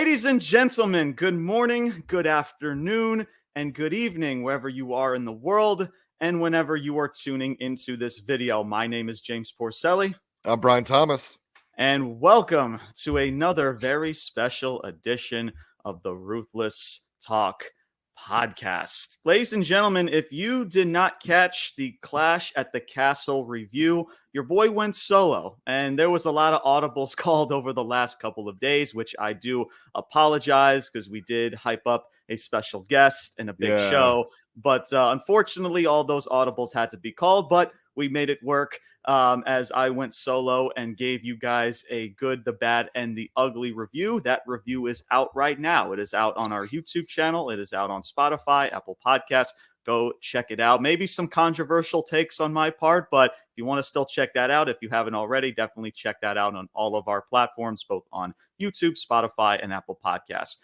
Ladies and gentlemen, good morning, good afternoon, and good evening, wherever you are in the world and whenever you are tuning into this video. My name is James Porcelli. I'm Bryan Thomas. And welcome to another very special edition of the Ruthless Talk podcast. Ladies and gentlemen, if you did not catch the Clash at the Castle review, your boy went solo, and there was a lot of audibles called over the last couple of days, which I do apologize because we did hype up a special guest and a big show. But unfortunately, all those audibles had to be called, but we made it work as I went solo and gave you guys a good, the bad, and the ugly review. That review is out right now. It is out on our YouTube channel. It is out on Spotify, Apple Podcasts. Go check it out. Maybe some controversial takes on my part, but if you want to still check that out, if you haven't already, definitely check that out on all of our platforms, both on YouTube, Spotify, and Apple Podcasts.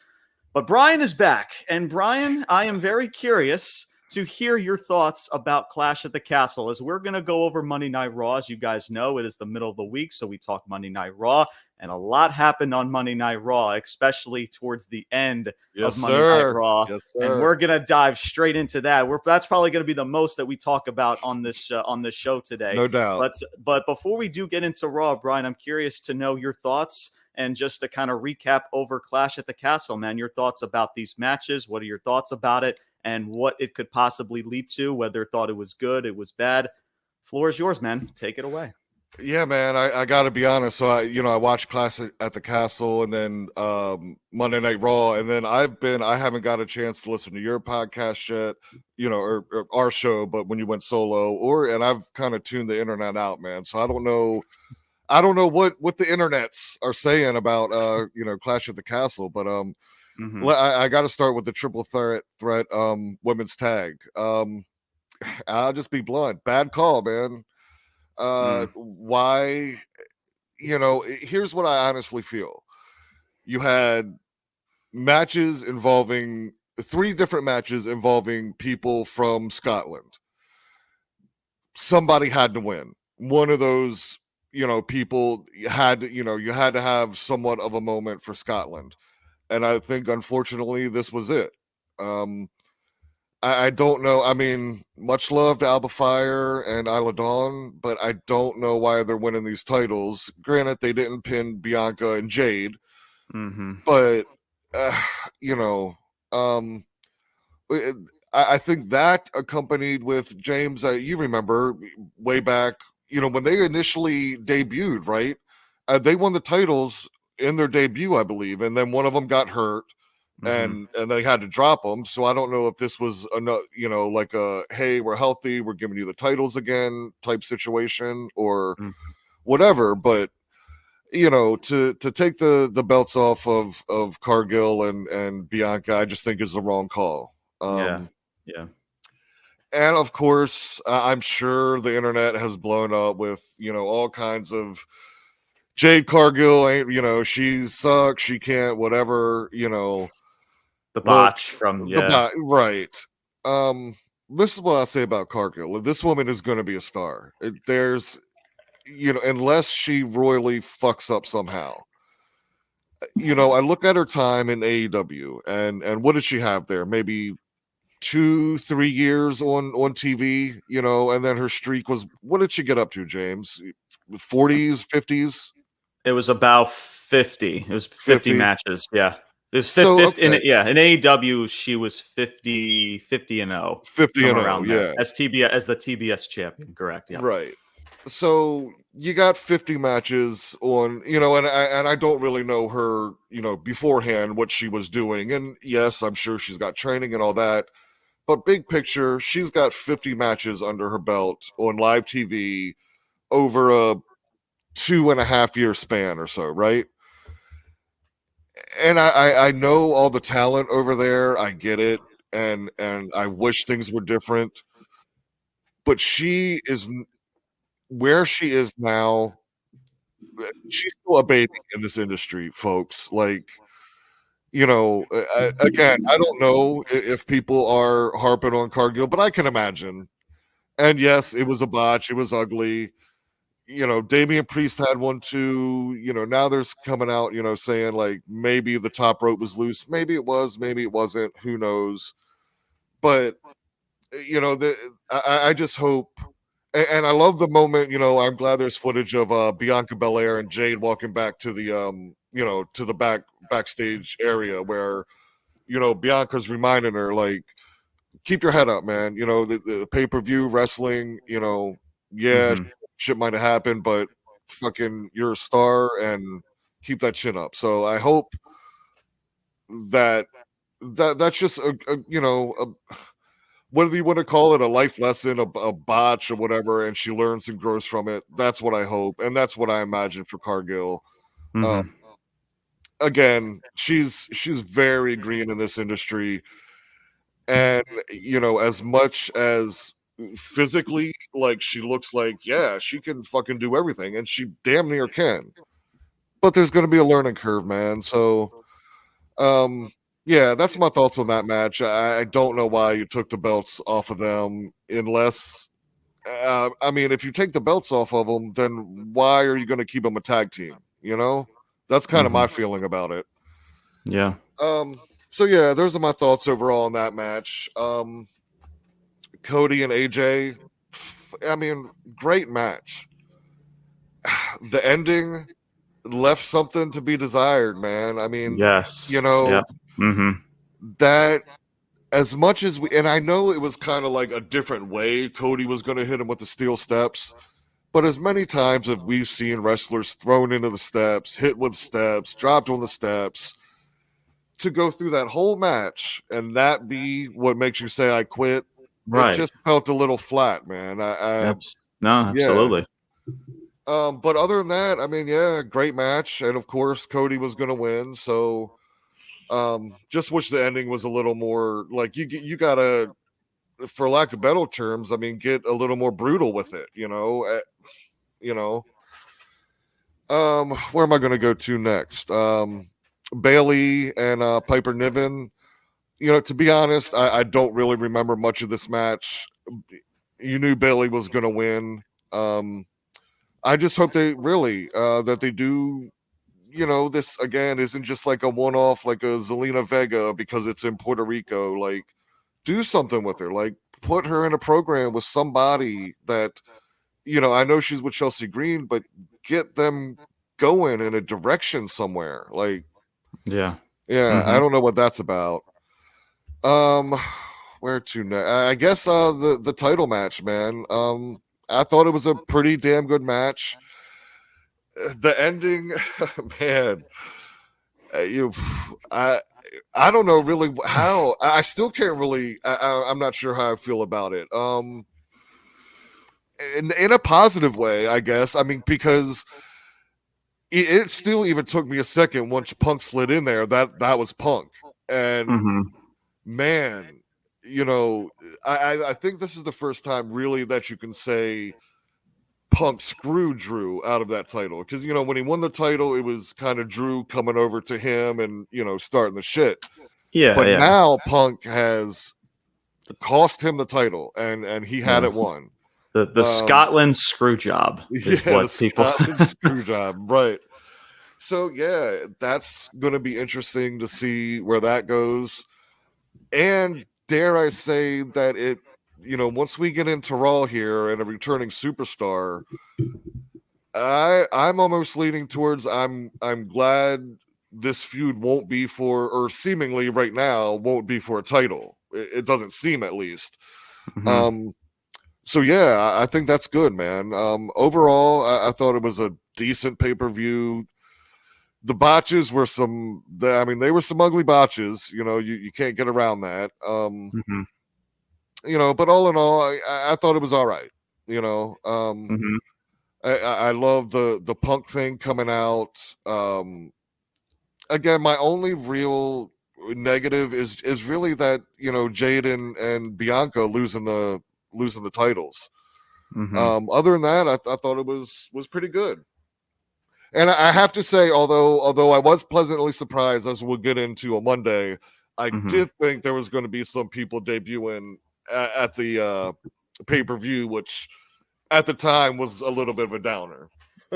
But Bryan is back. And Bryan, I am very curious to hear your thoughts about Clash at the Castle, as we're going to go over Monday Night Raw. As you guys know, it is the middle of the week, so we talk Monday Night Raw, and a lot happened on Monday Night Raw, especially towards the end of Monday Night Raw. And we're going to dive straight into that. That's probably going to be the most that we talk about on this show today. No doubt. But before we do get into Raw, Bryan, I'm curious to know your thoughts. And just to kind of recap over Clash at the Castle, man, your thoughts about these matches. What are your thoughts about it and what it could possibly lead to, whether thought it was good, it was bad? Floor is yours, man. Take it away. Yeah, man, I got to be honest. So, I watched Clash at the Castle and then Monday Night Raw. And then I haven't got a chance to listen to your podcast yet, or our show, but when you went solo and I've kind of tuned the internet out, man. So I don't know what the internets are saying about Clash at the Castle, but I got to start with the triple threat women's tag. I'll just be blunt. Bad call, man. Why? Here's what I honestly feel. You had three different matches involving people from Scotland. Somebody had to win. One of those people you had to have somewhat of a moment for Scotland. And I think, unfortunately, this was it. I don't know. I mean, much love to Alba Fire and Isla Dawn, but I don't know why they're winning these titles. Granted, they didn't pin Bianca and Jade, but, I think that accompanied with James, you remember way back, when they initially debuted, right? They won the titles in their debut, I believe, and then one of them got hurt, and they had to drop them. So I don't know if this was like a hey, we're healthy, we're giving you the titles again type situation or whatever. But to take the belts off of Cargill and Bianca, I just think is the wrong call. Yeah. And of course, I'm sure the internet has blown up with, all kinds of Jade Cargill ain't, she sucks, she can't, whatever, the botch right. This is what I'll say about Cargill. This woman is going to be a star. There's, unless she royally fucks up somehow. I look at her time in AEW and what did she have there? Maybe 2-3 years on TV, and then her streak was, what did she get up to, James? 40s, 50s? It was about 50. It was 50 matches. Yeah. It was 50, so, okay. In AEW, she was 50 and 0. 50 and 0, yeah. As the TBS champion, correct. Yeah. Right. So you got 50 matches on, and I don't really know her, beforehand what she was doing. And yes, I'm sure she's got training and all that. But big picture, she's got 50 matches under her belt on live TV over a 2.5 year span or so, right? And I know all the talent over there. I get it. And I wish things were different. But she is where she is now. She's still a baby in this industry, folks. Like, again, I don't know if people are harping on Cargill, but I can imagine. And yes, it was a botch. It was ugly. Damian Priest had one too. Now there's coming out, saying like maybe the top rope was loose. Maybe it was, maybe it wasn't. Who knows? But I just hope, and I love the moment. I'm glad there's footage of Bianca Belair and Jade walking back to the to the backstage area where Bianca's reminding her like, keep your head up, man. The pay-per-view wrestling. Yeah, shit might have happened, but fucking you're a star and keep that chin up. So I hope that's just a whether you want to call it a life lesson, a botch or whatever, and she learns and grows from it. That's what I hope, and that's what I imagine for Cargill. Again, she's very green in this industry, and as much as physically, like she looks like, yeah, she can fucking do everything, and she damn near can. But there's going to be a learning curve, man. So, yeah, that's my thoughts on that match. I don't know why you took the belts off of them, unless, I mean, if you take the belts off of them, then why are you going to keep them a tag team? That's kind of my feeling about it. Yeah. So yeah, those are my thoughts overall on that match. Cody and AJ, I mean, great match. The ending left something to be desired, man. I mean, yes, that as much as and I know it was kind of like a different way Cody was going to hit him with the steel steps, but as many times as we've seen wrestlers thrown into the steps, hit with steps, dropped on the steps, to go through that whole match and that be what makes you say I quit, right? It just felt a little flat, man. Absolutely. But other than that, I mean, yeah, great match, and of course Cody was going to win. So, just wish the ending was a little more like you gotta, for lack of better terms, I mean, get a little more brutal with it. Where am I going to go to next? Bailey and Piper Niven. To be honest, I don't really remember much of this match. You knew Bailey was going to win. I just hope they really that they do. This again isn't just like a one-off, like a Zelina Vega because it's in Puerto Rico. Like, do something with her. Like, put her in a program with somebody that, I know she's with Chelsea Green, but get them going in a direction somewhere. Like, yeah, I don't know what that's about. Where to next? I guess the title match, man. I thought it was a pretty damn good match. The ending, man. I don't know really how. I still can't really. I'm not sure how I feel about it. In a positive way, I guess. I mean, because it still even took me a second once Punk slid in there. That was Punk, and man, I think this is the first time really that you can say Punk screwed Drew out of that title, because when he won the title, it was kind of Drew coming over to him and starting the shit. But now Punk has cost him the title, and he had it won. The Scotland screw job is what people screw job, right? So yeah, that's going to be interesting to see where that goes. And dare I say that it, once we get into Raw here and a returning superstar, I'm almost leaning towards I'm glad this feud won't be for, or seemingly right now won't be for a title. It doesn't seem, at least. So yeah, I think that's good, man. Overall, I thought it was a decent pay-per-view. The botches were they were some ugly botches. You can't get around that. But all in all, I thought it was all right. I love the Punk thing coming out. Again, my only real negative is really that Jade and Bianca losing the titles. Other than that, I thought it was pretty good. And I have to say, although I was pleasantly surprised, as we'll get into on Monday, I did think there was going to be some people debuting at the pay-per-view, which at the time was a little bit of a downer.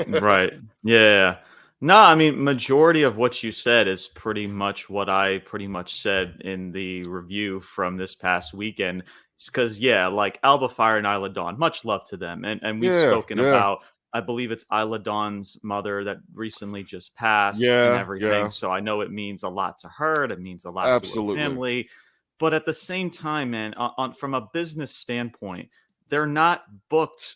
Right. Yeah. No, I mean, majority of what you said is pretty much what I pretty much said in the review from this past weekend. It's because, yeah, like Alba Fire and Isla Dawn, much love to them. And we've Yeah, spoken yeah, about, I believe it's Isla Dawn's mother that recently just passed and yeah, everything. yeah. So I know it means a lot to her. It means a lot to her Absolutely. family. But at the same time, man, from a business standpoint, they're not booked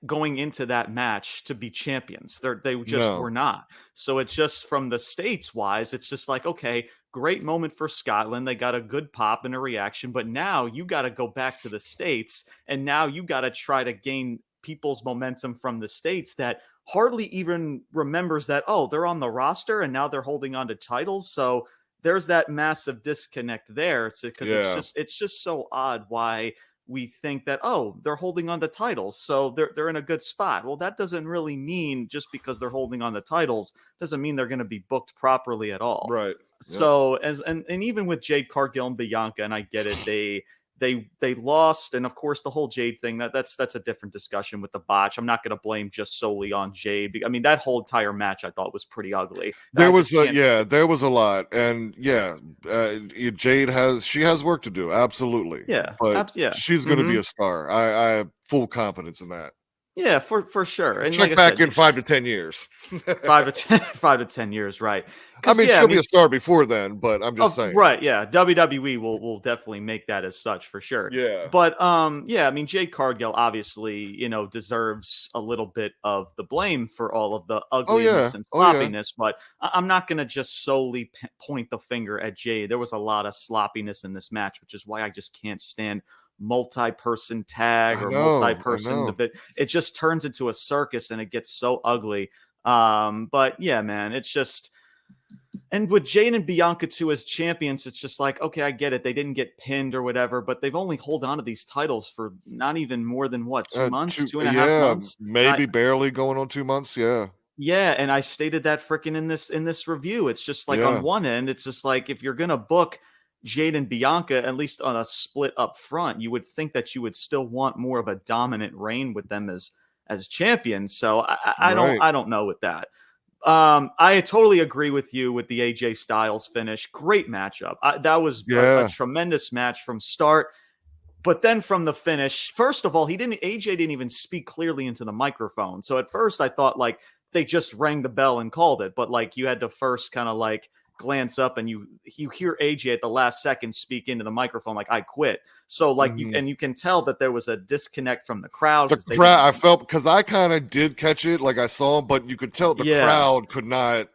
going into that match to be champions. They just were No. not. So it's just from the States wise, it's just like, okay, great moment for Scotland. They got a good pop and a reaction, but now you got to go back to the States and now you got to try to gain people's momentum from the States that hardly even remembers that, oh, they're on the roster and now they're holding on to titles. So there's that massive disconnect there. Because Yeah. it's just so odd why we think that, oh, they're holding on to titles, so they're in a good spot. Well, that doesn't really mean just because they're holding on to titles doesn't mean they're going to be booked properly at all. Right. Yep. So and even with Jade Cargill and Bianca, and I get it, they lost, and of course the whole Jade thing that's a different discussion with the botch. I'm not going to blame just solely on Jade. I mean, that whole entire match I thought was pretty ugly. There I was just can't. there was a lot, and Jade has work to do, absolutely. Yeah, But yeah. she's going to be a star. I have full confidence in that. Yeah, for sure. And like Check I back said, in 5 to 10 years. 5 to 10 years, right? I mean, Yeah, she'll be a star before then, but I'm just saying. right, yeah. WWE will definitely make that as such for sure. Yeah. But yeah, I mean, Jade Cargill obviously, deserves a little bit of the blame for all of the Oh yeah. ugliness and Oh yeah. sloppiness. But I'm not gonna just solely point the finger at Jade. There was a lot of sloppiness in this match, which is why I just can't stand multi-person tag I or know. I multi-person know. it just turns into a circus and it gets so ugly. But yeah, man, it's just, and with Jane and Bianca too as champions, it's just like, okay, I get it. They didn't get pinned or whatever, but they've only hold on to these titles for not even more than what, 2 months, 2.5 months. Maybe barely going on 2 months. Yeah. Yeah, and I stated that freaking in this review. It's just like on Yeah. one end, it's just like if you're gonna book Jade and Bianca, at least on a split up front, you would think that you would still want more of a dominant reign with them as champions. So Right. I don't know with that. I totally agree with you with the AJ Styles finish. Great matchup. That was a Yeah. tremendous match from start. But then from the finish, first of all, AJ didn't even speak clearly into the microphone. So at first I thought like they just rang the bell and called it, but like you had to first kind of like glance up and you hear AJ at the last second speak into the microphone like I quit. So like you can tell that there was a disconnect from the crowd. The crowd, I felt, because I kind of did catch it, like I saw, but you could tell the crowd could not.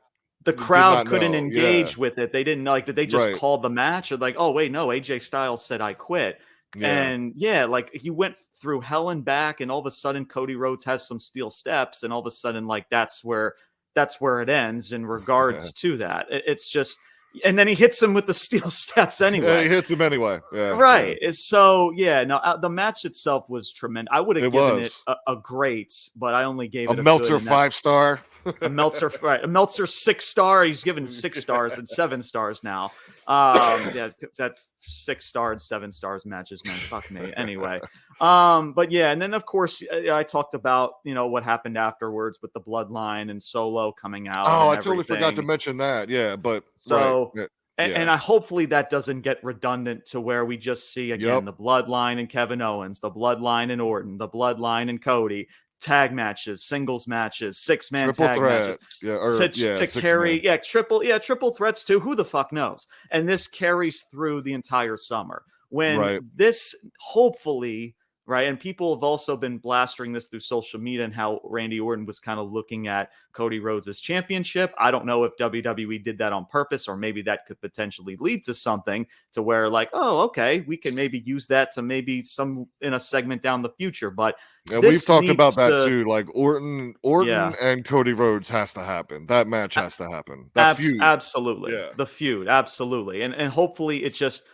The Did crowd not couldn't know. engage Yeah. with it. They didn't like, did they just Right. call the match or like, oh wait, no, AJ Styles said I quit. Yeah. And yeah, like he went through hell and back, and all of a sudden Cody Rhodes has some steel steps, and all of a sudden, like that's where it ends in regards to that. It's just, and then he hits him with the steel steps Yeah, anyway. he hits him anyway. Yeah. Right. Yeah. So yeah, no, the match itself was tremendous. I would have given it a great, but I only gave it a Meltzer good, 5-star. a Meltzer, right? A Meltzer 6-star. He's given 6 stars and 7 stars now. Yeah, that 6-star and 7 stars matches, man. Fuck me. Anyway, but yeah, and then of course I talked about what happened afterwards with the Bloodline and Solo coming out. Oh, and I totally forgot to everything. mention that. Yeah, but So. right. And I hopefully that doesn't get redundant to where we just see again the Bloodline and Kevin Owens, the Bloodline and Orton, the Bloodline and Cody, tag matches, singles matches, 6-man tag matches. To carry, triple threats too. Who the fuck knows? And this carries through the entire summer. When this hopefully, right, and people have also been blastering this through social media and how Randy Orton was kind of looking at Cody Rhodes' championship. I don't know if WWE did that on purpose, or maybe that could potentially lead to something to where like, oh, okay, we can maybe use that to maybe some in a segment down the future. But we've talked about that too. Like Orton and Cody Rhodes has to happen. That match has to happen. That feud. Absolutely. Yeah. The feud. Absolutely. And hopefully it just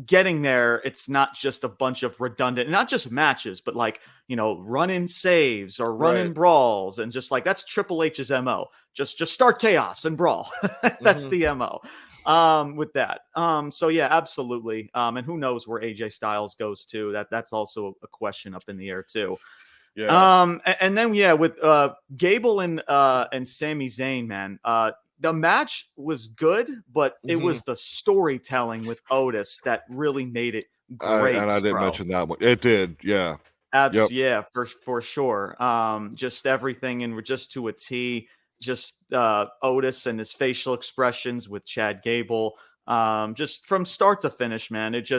getting there, it's not just a bunch of redundant, not just matches, but like, run-in saves or run-in brawls, and just like that's Triple H's MO. Just start chaos and brawl. That's the MO with that. So yeah, absolutely. And who knows where AJ Styles goes to? That's also a question up in the air too. Yeah. And then with Gable and Sami Zayn, man. The match was good, but it Hmm. was the storytelling with Otis that really made it And I great, didn't bro. mention that one. It did. Yeah. Yep. Yeah, for sure. Just everything and just to a T. Just Otis and his facial expressions with Chad Gable. Just from start to finish, man. It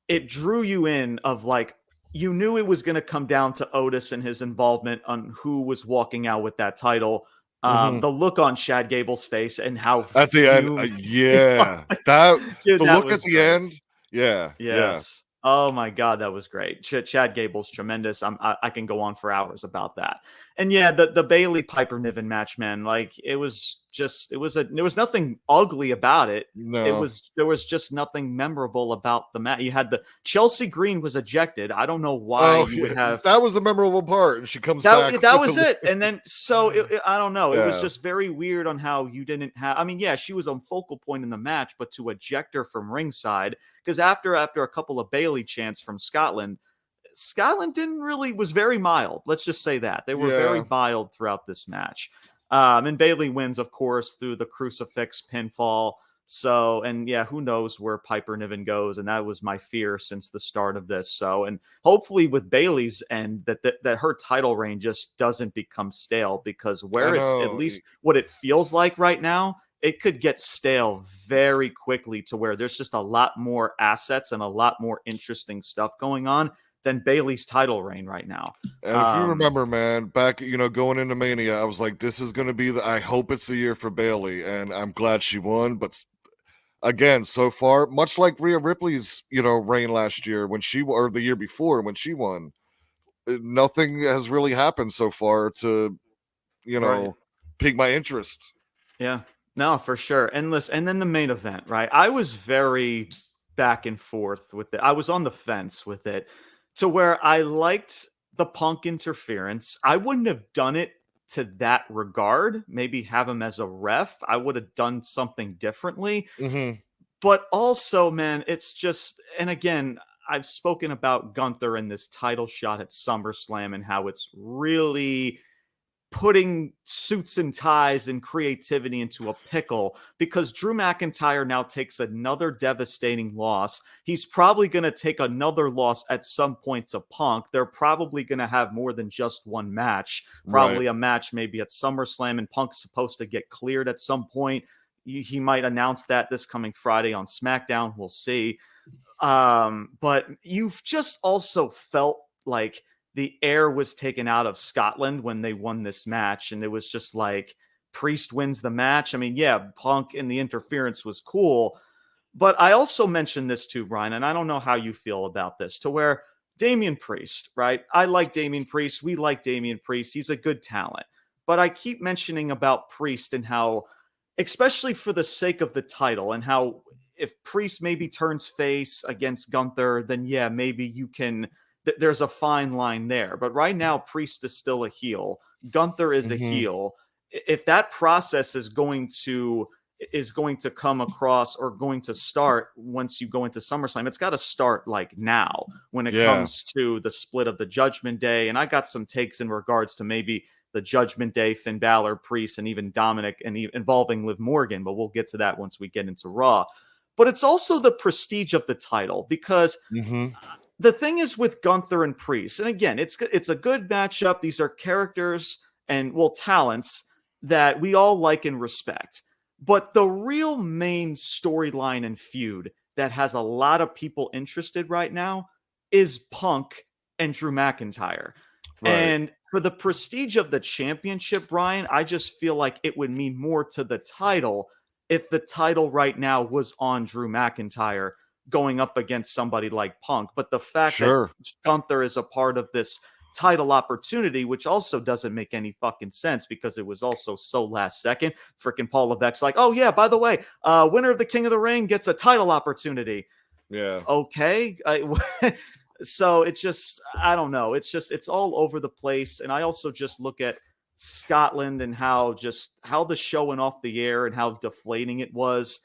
it drew you in of like you knew it was going to come down to Otis and his involvement on who was walking out with that title. Hmm. The look on Chad Gable's face and how At the end, fumed he yeah, was. that Dude, the that look at was the great. end, yeah, yeah. Yes. Oh my God, that was great. Chad Gable's tremendous. I can go on for hours about that. And yeah, the Bailey Piper Niven match, man. Like it was just there was nothing ugly about it. No. There was just nothing memorable about the match. You had the Chelsea Green was ejected. I don't know why Oh, you would yeah, have that was the memorable part, and she comes back that with the was it. And then so I don't know. It was yeah, just very weird on how you didn't have. I mean, yeah, she was on focal point in the match, but to eject her from ringside because after a couple of Bailey chants from Scotland, Scotland didn't really was very mild. Let's just say that they were very yeah. mild throughout this match. And Bailey wins, of course, through the crucifix pinfall. So, and yeah, who knows where Piper Niven goes? And that was my fear since the start of this. So, and hopefully with Bailey's end, that her title reign just doesn't become stale because I where it's at know. least what it feels like right now, it could get stale very quickly to where there's just a lot more assets and a lot more interesting stuff going on than Bailey's title reign right now. And if you remember, man, back going into Mania, I was like, "This is going to be the. I hope it's the year for Bailey," and I'm glad she won. But again, so far, much like Rhea Ripley's reign last year when or the year before when she won, nothing has really happened so far to you Right. know pique my interest. Yeah. No, for sure. And listen, and then the main event, right? I was very back and forth with it. I was on the fence with it to where I liked the Punk interference. I wouldn't have done it to that regard. Maybe have him as a ref. I would have done something differently. Hmm. But also, man, it's just, and again, I've spoken about Gunther and this title shot at SummerSlam and how it's really putting suits and ties and creativity into a pickle because Drew McIntyre now takes another devastating loss. He's probably going to take another loss at some point to Punk. They're probably going to have more than just one match, Right. probably a match maybe at SummerSlam, and Punk's supposed to get cleared at some point. He might announce that this coming Friday on SmackDown. We'll see. But you've just also felt like the air was taken out of Scotland when they won this match. And it was just like Priest wins the match. I mean, yeah, Punk and the interference was cool. But I also mentioned this too, Brian, and I don't know how you feel about this, to where Damian Priest, right? I like Damian Priest. We like Damian Priest. He's a good talent. But I keep mentioning about Priest and how, especially for the sake of the title, and how if Priest maybe turns face against Gunther, then yeah, maybe you can. There's a fine line there. But right now, Priest is still a heel. Gunther is a Hmm. heel. If that process is going to come across or going to start once you go into SummerSlam, it's got to start like now when it Yeah. comes to the split of the Judgment Day. And I got some takes in regards to maybe the Judgment Day, Finn Balor, Priest, and even Dominic, and involving Liv Morgan. But we'll get to that once we get into Raw. But it's also the prestige of the title because Hmm. the thing is with Gunther and Priest, and again, it's a good matchup. These are characters and talents that we all like and respect. But the real main storyline and feud that has a lot of people interested right now is Punk and Drew McIntyre. Right. And for the prestige of the championship, Brian, I just feel like it would mean more to the title if the title right now was on Drew McIntyre going up against somebody like Punk. But the fact that Sure. Gunther is a part of this title opportunity, which also doesn't make any fucking sense because it was also so last second. Freaking Paul Levesque's like, oh yeah, by the way, winner of the King of the Ring gets a title opportunity. Yeah. Okay. So it's just, I don't know. It's all over the place. And I also just look at Scotland and how the show went off the air and how deflating it was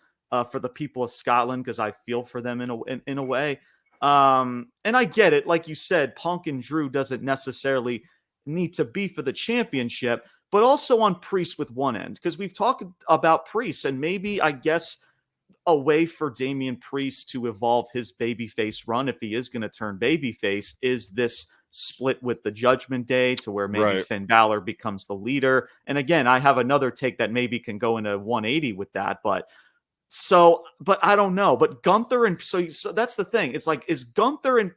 for the people of Scotland because I feel for them in a way. And I get it. Like you said, Punk and Drew doesn't necessarily need to be for the championship, but also on Priest with one end, because we've talked about Priest, and maybe, I guess, a way for Damian Priest to evolve his babyface run, if he is going to turn babyface, is this split with the Judgment Day, to where maybe Right. Finn Balor becomes the leader. And again, I have another take that maybe can go into 180 with that, but I don't know. But Gunther and so that's the thing. It's like, is Gunther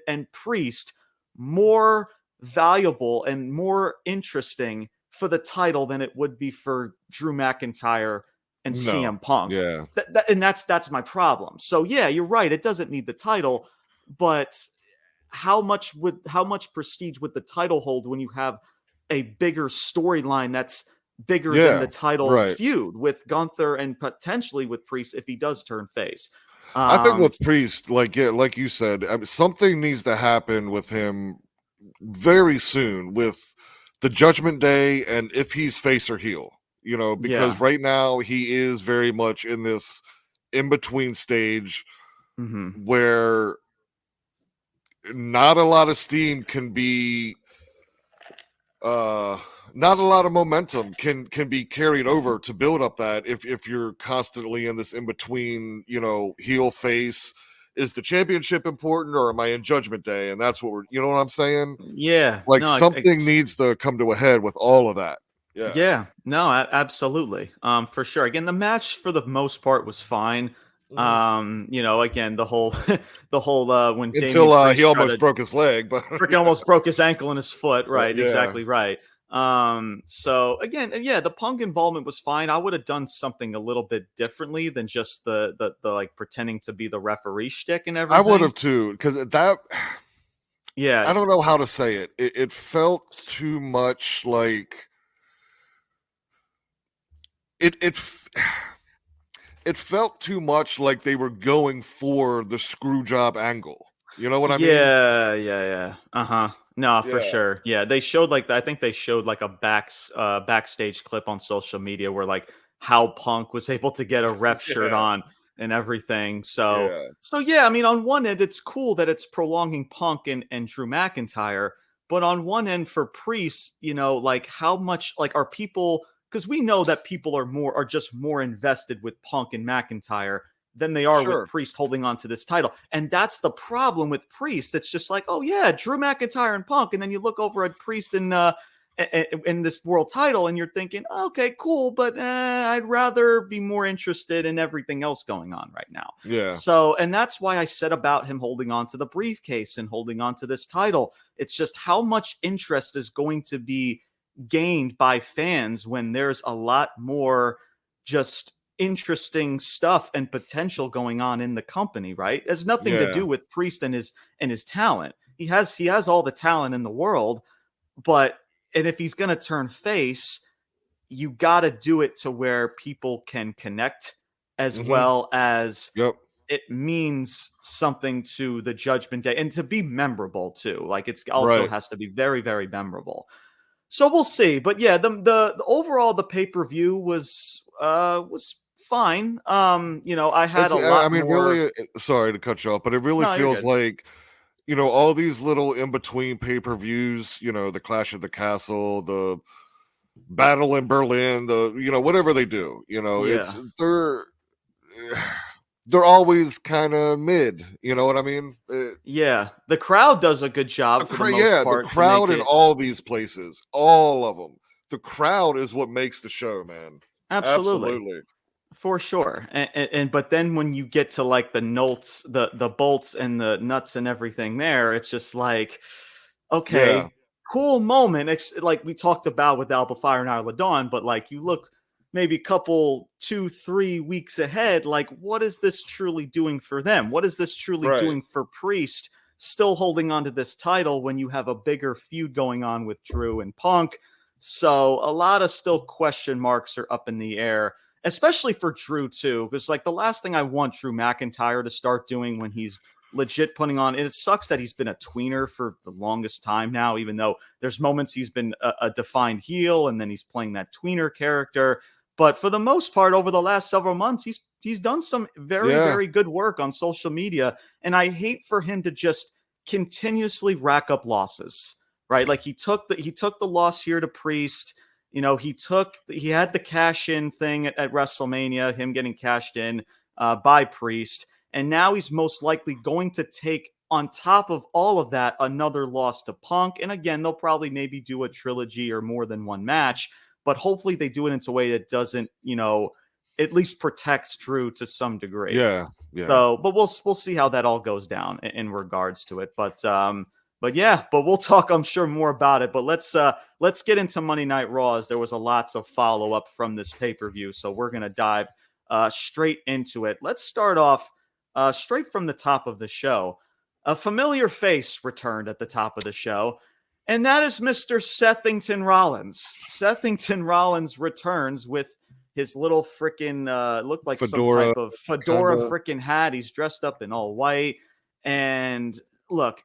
and Priest more valuable and more interesting for the title than it would be for Drew McIntyre and No. CM Punk? Yeah. And that's my problem. So yeah, you're right. It doesn't need the title, but how much prestige would the title hold when you have a bigger storyline that's bigger than Yeah. the title Right. feud with Gunther and potentially with Priest if he does turn face? I think with Priest, like you said, I mean, something needs to happen with him very soon with the Judgment Day, and if he's face or heel, because Yeah. right now he is very much in this in between stage Hmm. where not a lot of steam can be not a lot of momentum can be carried over to build up that if you're constantly in this in between, heel face. Is the championship important, or am I in Judgment Day? And that's what you know what I'm saying? Yeah. Like, No. something needs to come to a head with all of that. Yeah. Yeah. No. Absolutely. For sure. Again, the match for the most part was fine. Mhm. Again, the whole when Damian Until he Priest tried almost to broke his leg, but freaking almost broke his ankle and his foot. Right. yeah. Exactly right. So again, yeah, the Punk involvement was fine. I would have done something a little bit differently than just the like pretending to be the referee shtick and I would everything. have too, because that Yeah. I don't know how to say it. It felt too much like it it felt too much like they were going for the screw job angle. You know what I mean? Yeah. Uh-huh. No, for Yeah. sure. Yeah, they showed like I think they showed like a backstage clip on social media where like how Punk was able to get a ref shirt Yeah. on and everything. So Yeah. so yeah, I mean, on one end it's cool that it's prolonging Punk and Drew McIntyre, but on one end for Priest, like how much like are people, because we know that people are just more invested with Punk and McIntyre than they are with Sure. Priest holding on to this title. And that's the problem with Priest. It's just like, oh yeah, Drew McIntyre and Punk, and then you look over at Priest in this world title, and you're thinking, okay, cool, but I'd rather be more interested in everything else going on right now. Yeah. So, and that's why I said about him holding on to the briefcase and holding on to this title. It's just how much interest is going to be gained by fans when there's a lot more just interesting stuff and potential going on in the company, right? It has nothing to Yeah. do with Priest and his talent. He has all the talent in the world, but and if he's going to turn face, you got to do it to where people can connect, as Hmm. well as Yep. it means something to the Judgment Day and to be memorable too. Like it's also Right. has to be very, very memorable. So we'll see. But yeah, the overall the pay-per-view was fine. I had It's, a I lot mean, more. really, sorry to cut you off, but it really No, you're feels good. like, all these little in between pay per views, the Clash of the Castle, the Battle in Berlin, the, whatever they do, it's, Yeah. they're always kind of mid, you know what I mean? Yeah. The crowd does a good job for the most Yeah, the part to make crowd in it. all these places, all of them, the crowd is what makes the show, man. Absolutely. Absolutely. For sure. And but then when you get to like the notes, the bolts and the nuts and everything there, it's just like, Yeah. okay, cool moment. Like we talked about with Alba Fire and Isla Dawn, but like you look maybe couple 2-3 weeks ahead, like what is this truly doing for them? What is this truly Right. doing for Priest still holding on to this title when you have a bigger feud going on with Drew and Punk? So a lot of still question marks are up in the air, especially for Drew too, because like the last thing I want Drew McIntyre to start doing when he's legit putting on, and it sucks that he's been a tweener for the longest time now, even though there's moments he's been a defined heel and then he's playing that tweener character. But for the most part, over the last several months, he's he's done some very good work on social media, and I hate for him to just continuously rack up losses, right? Like he took the loss here to Priest. You know, he had the cash in thing at WrestleMania, him getting cashed in by Priest, and now he's most likely going to take, on top of all of that, another loss to Punk. And again, they'll probably maybe do a trilogy or more than one match, but hopefully they do it in a way that doesn't, you know, at least protects Drew to some degree. Yeah. So, but we'll see how that all goes down in regards to it. But we'll talk, I'm sure, more about it. But let's get into Monday Night Raw, as there was a lots of follow up from this pay-per-view. So we're gonna dive straight into it. Let's start off straight from the top of the show. A familiar face returned at the top of the show, and that is Mr. Sethington Rollins. Sethington Rollins returns with his little freaking looked like fedora, some type of fedora freaking hat. He's dressed up in all white. And look,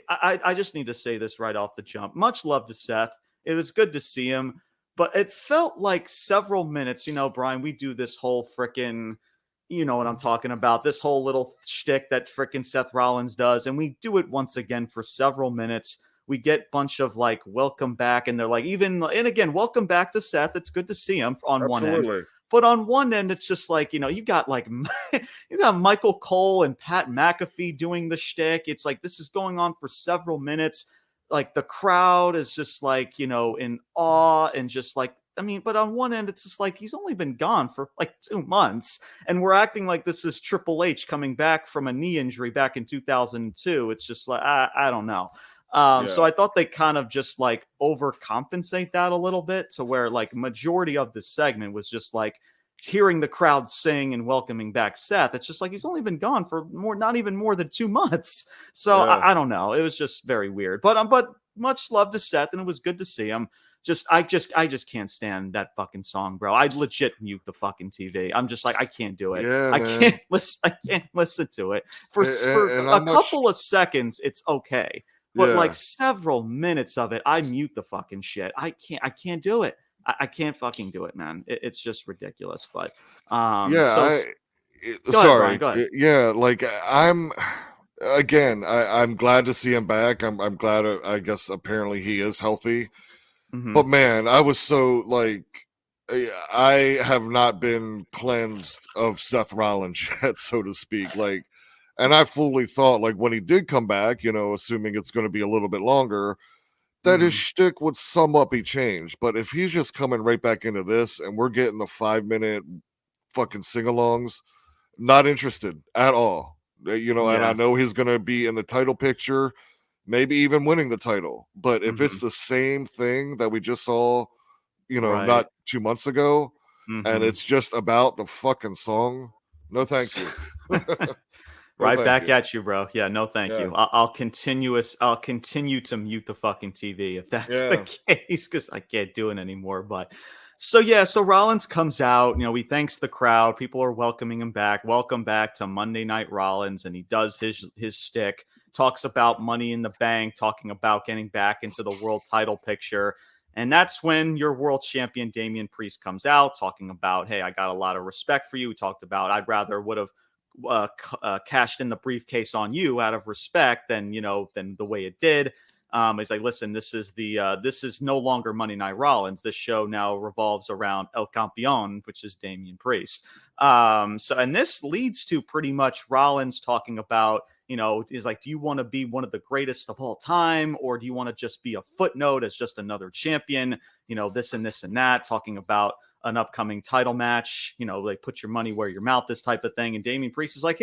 I just need to say this right off the jump. Much love to Seth. It was good to see him, but it felt like several minutes. You know, Brian, we do this whole freaking, you know what I'm talking about, this whole little shtick that freaking Seth Rollins does. And we do it once again for several minutes. We get a bunch of like, welcome back. And they're like, and again, welcome back to Seth. It's good to see him on one end. But on one end, it's just like, you know, you got Michael Cole and Pat McAfee doing the shtick. It's like, this is going on for several minutes. Like the crowd is just like, you know, in awe and just like, I mean, but on one end, it's just like he's only been gone for like 2 months, and we're acting like this is Triple H coming back from a knee injury back in 2002. It's just like, I don't know. So I thought they kind of just like overcompensate that a little bit, to where like majority of the segment was just like hearing the crowd sing and welcoming back Seth. It's just like he's only been gone for not even more than 2 months. So I don't know. It was just very weird. But much love to Seth, and it was good to see him. I just can't stand that fucking song, bro. I'd legit mute the fucking TV. I'm just like, I can't do it. I can't listen to it for a couple of seconds. It's okay, but like several minutes of it, I mute the fucking shit. I can't do it. I can't fucking do it, man. It's just ridiculous. But sorry. Ahead, go ahead. Yeah, like I'm glad to see him back. I'm glad. I guess apparently he is healthy. Mm-hmm. But man, I was so like, I have not been cleansed of Seth Rollins yet, so to speak. Like, and I fully thought, like, when he did come back, you know, assuming it's going to be a little bit longer, that his shtick would somewhat be changed. But if he's just coming right back into this and we're getting the 5-minute fucking sing-alongs, not interested at all. You know, and I know he's going to be in the title picture, maybe even winning the title. But if it's the same thing that we just saw, you know, not 2 months ago, and it's just about the fucking song, no thank you. Right back at you, bro. Yeah, no thank you. I'll continue to mute the fucking TV if that's the case, because I can't do it anymore. But so Rollins comes out, you know, he thanks the crowd. People are welcoming him back. Welcome back to Monday Night Rollins, and he does his shtick. Talks about Money in the Bank, talking about getting back into the world title picture. And that's when your world champion Damian Priest comes out talking about, hey, I got a lot of respect for you. We talked about, I'd rather would have cashed in the briefcase on you out of respect than the way it did. He's like, listen, this is no longer Monday Night Rollins. This show now revolves around El Campeon, which is Damian Priest. And this leads to pretty much Rollins talking about, you know, is like, do you want to be one of the greatest of all time, or do you want to just be a footnote as just another champion? You know, this and that, talking about an upcoming title match, you know, like put your money where your mouth, this type of thing. And Damian Priest is like,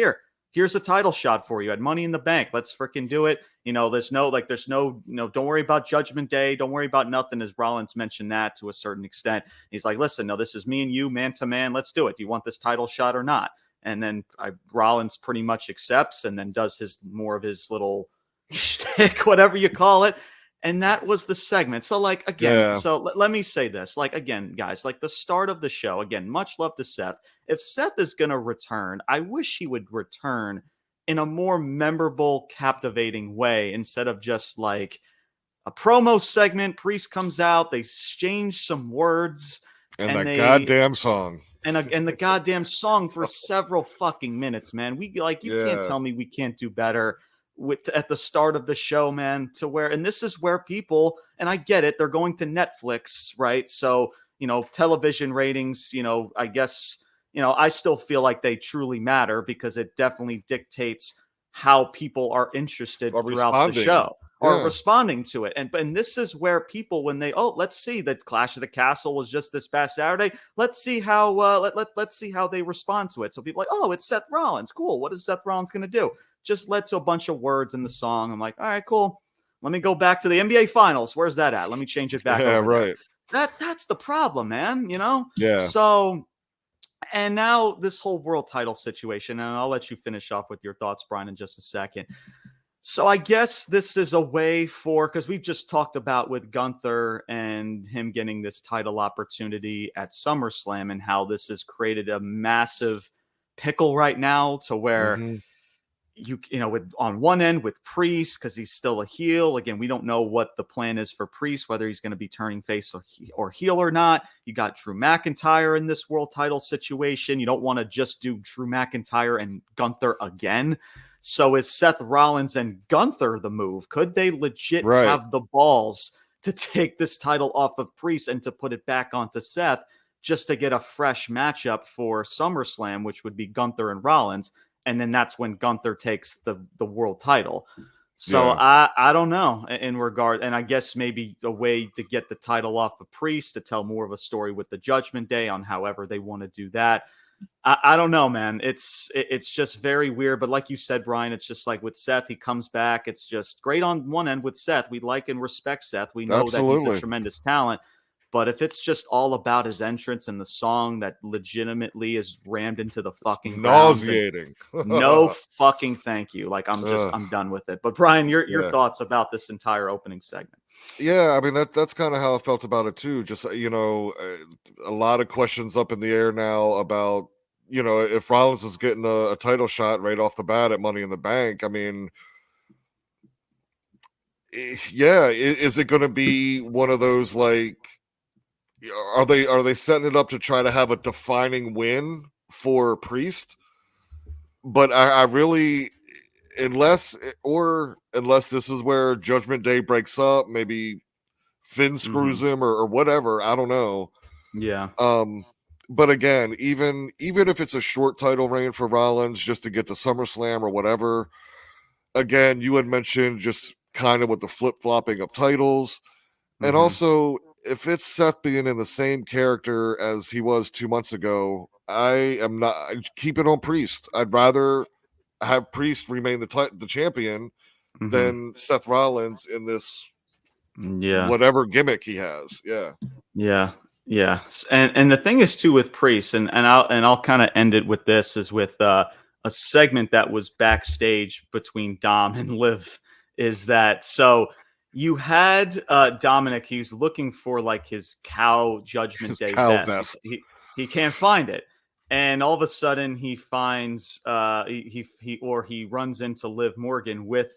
here's a title shot for you at Money in the Bank. Let's freaking do it. You know, there's no, don't worry about Judgment Day. Don't worry about nothing, as Rollins mentioned that to a certain extent. He's like, listen, no, this is me and you, man to man. Let's do it. Do you want this title shot or not? And then Rollins pretty much accepts, and then does more of his little shtick, whatever you call it. And that was the segment. So like, again, let me say this, like, again, guys, like the start of the show, again, much love to Seth. If Seth is going to return, I wish he would return in a more memorable, captivating way, instead of just like a promo segment. Priest comes out, they exchange some words. And that goddamn song. and the goddamn song for several fucking minutes, man. You can't tell me we can't do better at the start of the show, man, and this is where people, and I get it, they're going to Netflix, right? So, television ratings, I guess, I still feel like they truly matter because it definitely dictates how people are interested throughout the show or responding to it. And this is where people, when let's see, the Clash of the Castle was just this past Saturday. Let's see how let's see how they respond to it. So people are like, oh, it's Seth Rollins. Cool. What is Seth Rollins going to do? Just led to a bunch of words in the song. I'm like, all right, cool. Let me go back to the NBA Finals. Where's that at? Let me change it back. Yeah, right. That's the problem, man. Yeah. So, and now this whole world title situation, and I'll let you finish off with your thoughts, Brian, in just a second. So I guess this is a way because we've just talked about with Gunther and him getting this title opportunity at SummerSlam and how this has created a massive pickle right now to where with on one end with Priest, because he's still a heel. Again, we don't know what the plan is for Priest, whether he's going to be turning face or heel or not. You got Drew McIntyre in this world title situation. You don't want to just do Drew McIntyre and Gunther again. So is Seth Rollins and Gunther the move? Could they legit have the balls to take this title off of Priest and to put it back onto Seth just to get a fresh matchup for SummerSlam, which would be Gunther and Rollins? And then that's when Gunther takes the world title. So I don't know in regard. And I guess maybe a way to get the title off of Priest to tell more of a story with the Judgment Day on however they want to do that. I don't know, man. It's just very weird. But like you said, Brian, it's just like with Seth, he comes back. It's just great on one end with Seth. We like and respect Seth. We know that he's a tremendous talent. But if it's just all about his entrance and the song that legitimately is rammed into the fucking nauseating, no fucking thank you. Like I'm done with it. But Brian, your thoughts about this entire opening segment? Yeah, I mean that's kind of how I felt about it too. Just a lot of questions up in the air now about if Rollins is getting a title shot right off the bat at Money in the Bank. I mean, is it going to be one of those like? Are they setting it up to try to have a defining win for Priest? But I really, unless this is where Judgment Day breaks up, maybe Finn screws him or whatever. I don't know. Yeah. But again, even if it's a short title reign for Rollins just to get to SummerSlam or whatever, again, you had mentioned just kind of with the flip-flopping of titles. And also, if it's Seth being in the same character as he was 2 months ago, I keep it on Priest. I'd rather have Priest remain the champion than Seth Rollins in this whatever gimmick he has. Yeah. And the thing is too with Priest, and I'll kind of end it with this, is with a segment that was backstage between Dom and Liv, is that so. You had Dominic. He's looking for like his cow Judgment Day vest. He can't find it, and all of a sudden he finds he runs into Liv Morgan with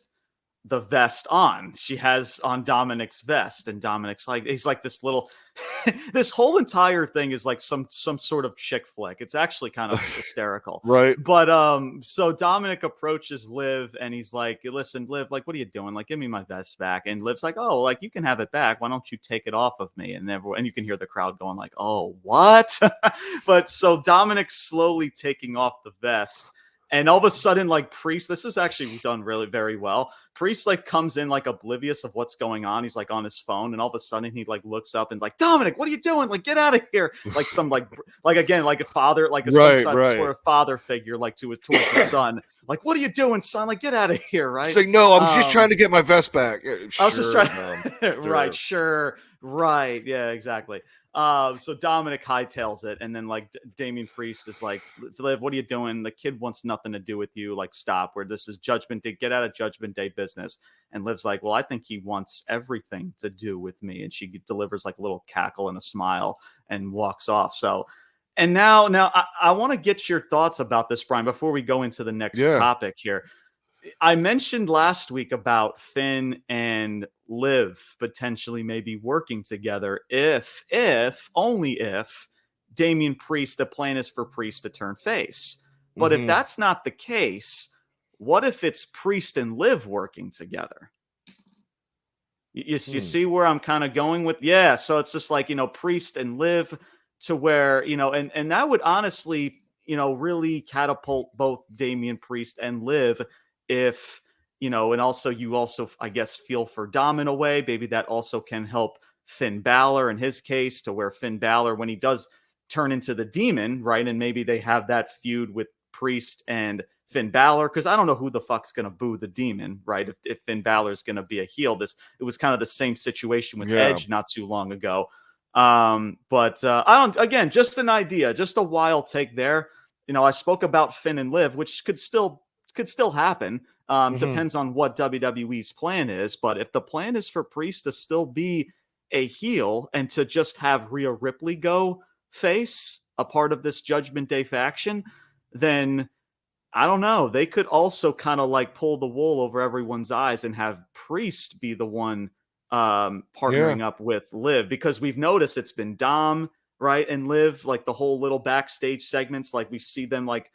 the vest on. She has on Dominic's vest, and Dominic's like, he's like this little this whole entire thing is like some sort of chick flick. It's actually kind of hysterical. Right. But so Dominic approaches Liv and he's like, listen, Liv, like, what are you doing? Like, give me my vest back. And Liv's like, oh, like, you can have it back. Why don't you take it off of me? And you can hear the crowd going like, oh, what? But so Dominic's slowly taking off the vest. And all of a sudden, like, Priest, this is actually done really very well. Priest, like, comes in, like, oblivious of what's going on. He's, like, on his phone. And all of a sudden, he, like, looks up and, like, Dominic, what are you doing? Like, get out of here. Like, some, like again, like a father, like a sort of father figure, like, towards his son. Like, what are you doing, son? Like, get out of here, right? He's like, no, I was just trying to get my vest back. Yeah, I was just trying. Right, sure. Right. Yeah, exactly. So Dominic hightails it, and then like Damian Priest is like, Liv, what are you doing? The kid wants nothing to do with you. Like, stop. Where this is Judgment Day. Get out of Judgment Day business. And Liv's like, well, I think he wants everything to do with me. And she delivers like a little cackle and a smile and walks off. So, and now I want to get your thoughts about this, Brian, before we go into the next topic here. I mentioned last week about Finn and Liv potentially maybe working together if only if Damian Priest, the plan is for Priest to turn face. But if Mhm. that's not the case, what if it's Priest and Liv working together? You see where I'm kind of going with? Yeah. So it's just like, Priest and Liv, to where, and that would honestly, really catapult both Damian Priest and Liv if, and also you also, I guess, feel for Dom in a way. Maybe that also can help Finn Balor in his case, to where Finn Balor, when he does turn into the demon, right? And maybe they have that feud with Priest and Finn Balor, because I don't know who the fuck's gonna boo the demon, right? If Finn Balor's gonna be a heel, it was kind of the same situation with Yeah. Edge not too long ago. But I don't. Again, just an idea, just a wild take there. I spoke about Finn and Liv, which could still happen. Mhm. Depends on what WWE's plan is. But if the plan is for Priest to still be a heel and to just have Rhea Ripley go face, a part of this Judgment Day faction, then I don't know. They could also kind of like pull the wool over everyone's eyes and have Priest be the one Yeah. partnering up with Liv, because we've noticed it's been Dom, right, and Liv, like the whole little backstage segments, like we see them like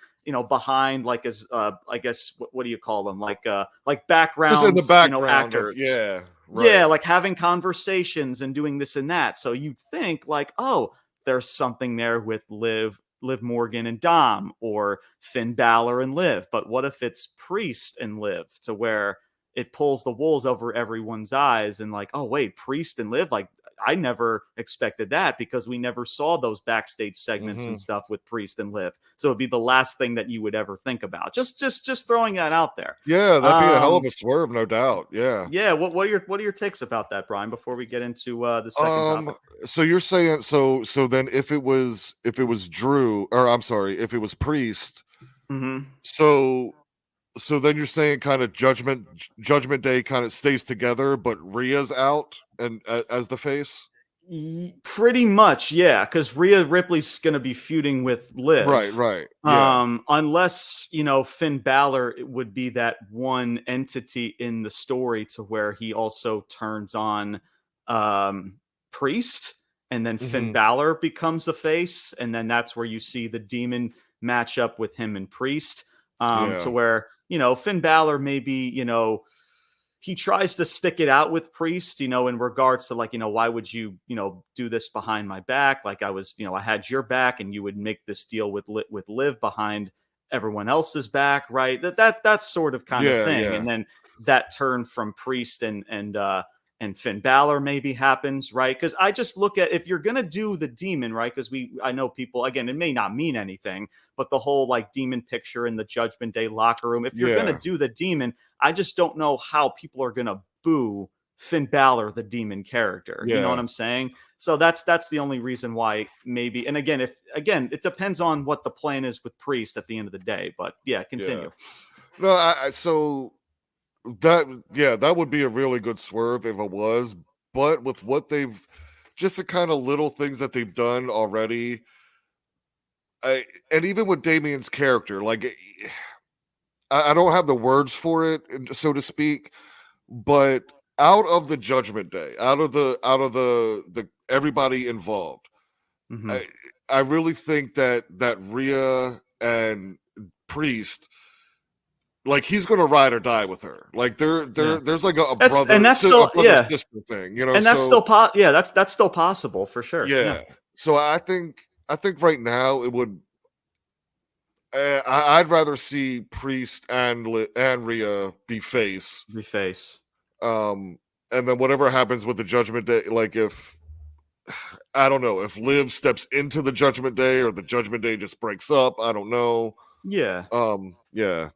behind, like as I guess what do you call them, like Just in background the background of, actors. yeah, Yeah, right. like having conversations and doing this and that. So you'd think like, oh, there's something there with Liv Morgan and Dom, or Finn Balor and Liv. But what if it's Priest and Liv, to where it pulls the wolves over everyone's eyes and like, oh wait, Priest and Liv, like I never expected that, because we never saw those backstage segments and Mhm. stuff with Priest and Liv. So it'd be the last thing that you would ever think about. Just throwing that out there. Yeah, that'd be a hell of Um a swerve, no doubt. Yeah. yeah, what are your takes about that, Brian, before we get into the second Um, topic? so you're saying, so then if it was Drew, or I'm sorry, if it was Priest, Mhm. so then you're saying kind of Judgment Day kind of stays together, but Rhea's out and as the face? Pretty much, yeah, because Rhea Ripley's going to be feuding with Right, Liv, right. Yeah. unless Finn Balor would be that one entity in the story, to where he also turns on Priest, and then Finn Mhm. Balor becomes the face, and then that's where you see the Demon match up with him and Priest, to Yeah. where Finn Balor maybe he tries to stick it out with Priest, in regards to like, why would you, do this behind my back? Like I was, I had your back, and you would make this deal with Liv behind everyone else's back, right? That sort of kind of Yeah, thing. yeah. And then that turn from Priest and Finn Balor maybe happens, right? Because I just look at, if you're gonna do the demon, right? Because I know people, again, it may not mean anything, but the whole like demon picture in the Judgment Day locker room, if you're gonna Yeah. do the demon, I just don't know how people are gonna boo Finn Balor, the demon character. You know what Yeah. I'm saying? So that's the only reason why maybe. And again, if again, it depends on what the plan is with Priest at the end of the day. But yeah, Yeah. continue. No, so that, yeah, that would be a really good swerve if it was, but with what they've, just the kind of little things that they've done already, and even with Damien's character, like I don't have the words for it, so to speak, but out of the Judgment Day, out of the everybody involved, Hmm. I I really think that Rhea and Priest, like he's gonna ride or die with her. Like Yeah, there's like a that's a still, brother yeah, sister thing, you know. and that's So still yeah, that's still possible for sure. Yeah, yeah, so I think right now it would. I'd rather see Priest and Rhea be face, reface. um, and then whatever happens with the Judgment Day, like if I don't know if Liv steps into the Judgment Day or the Judgment Day just breaks up, I don't know. Yeah, Yeah,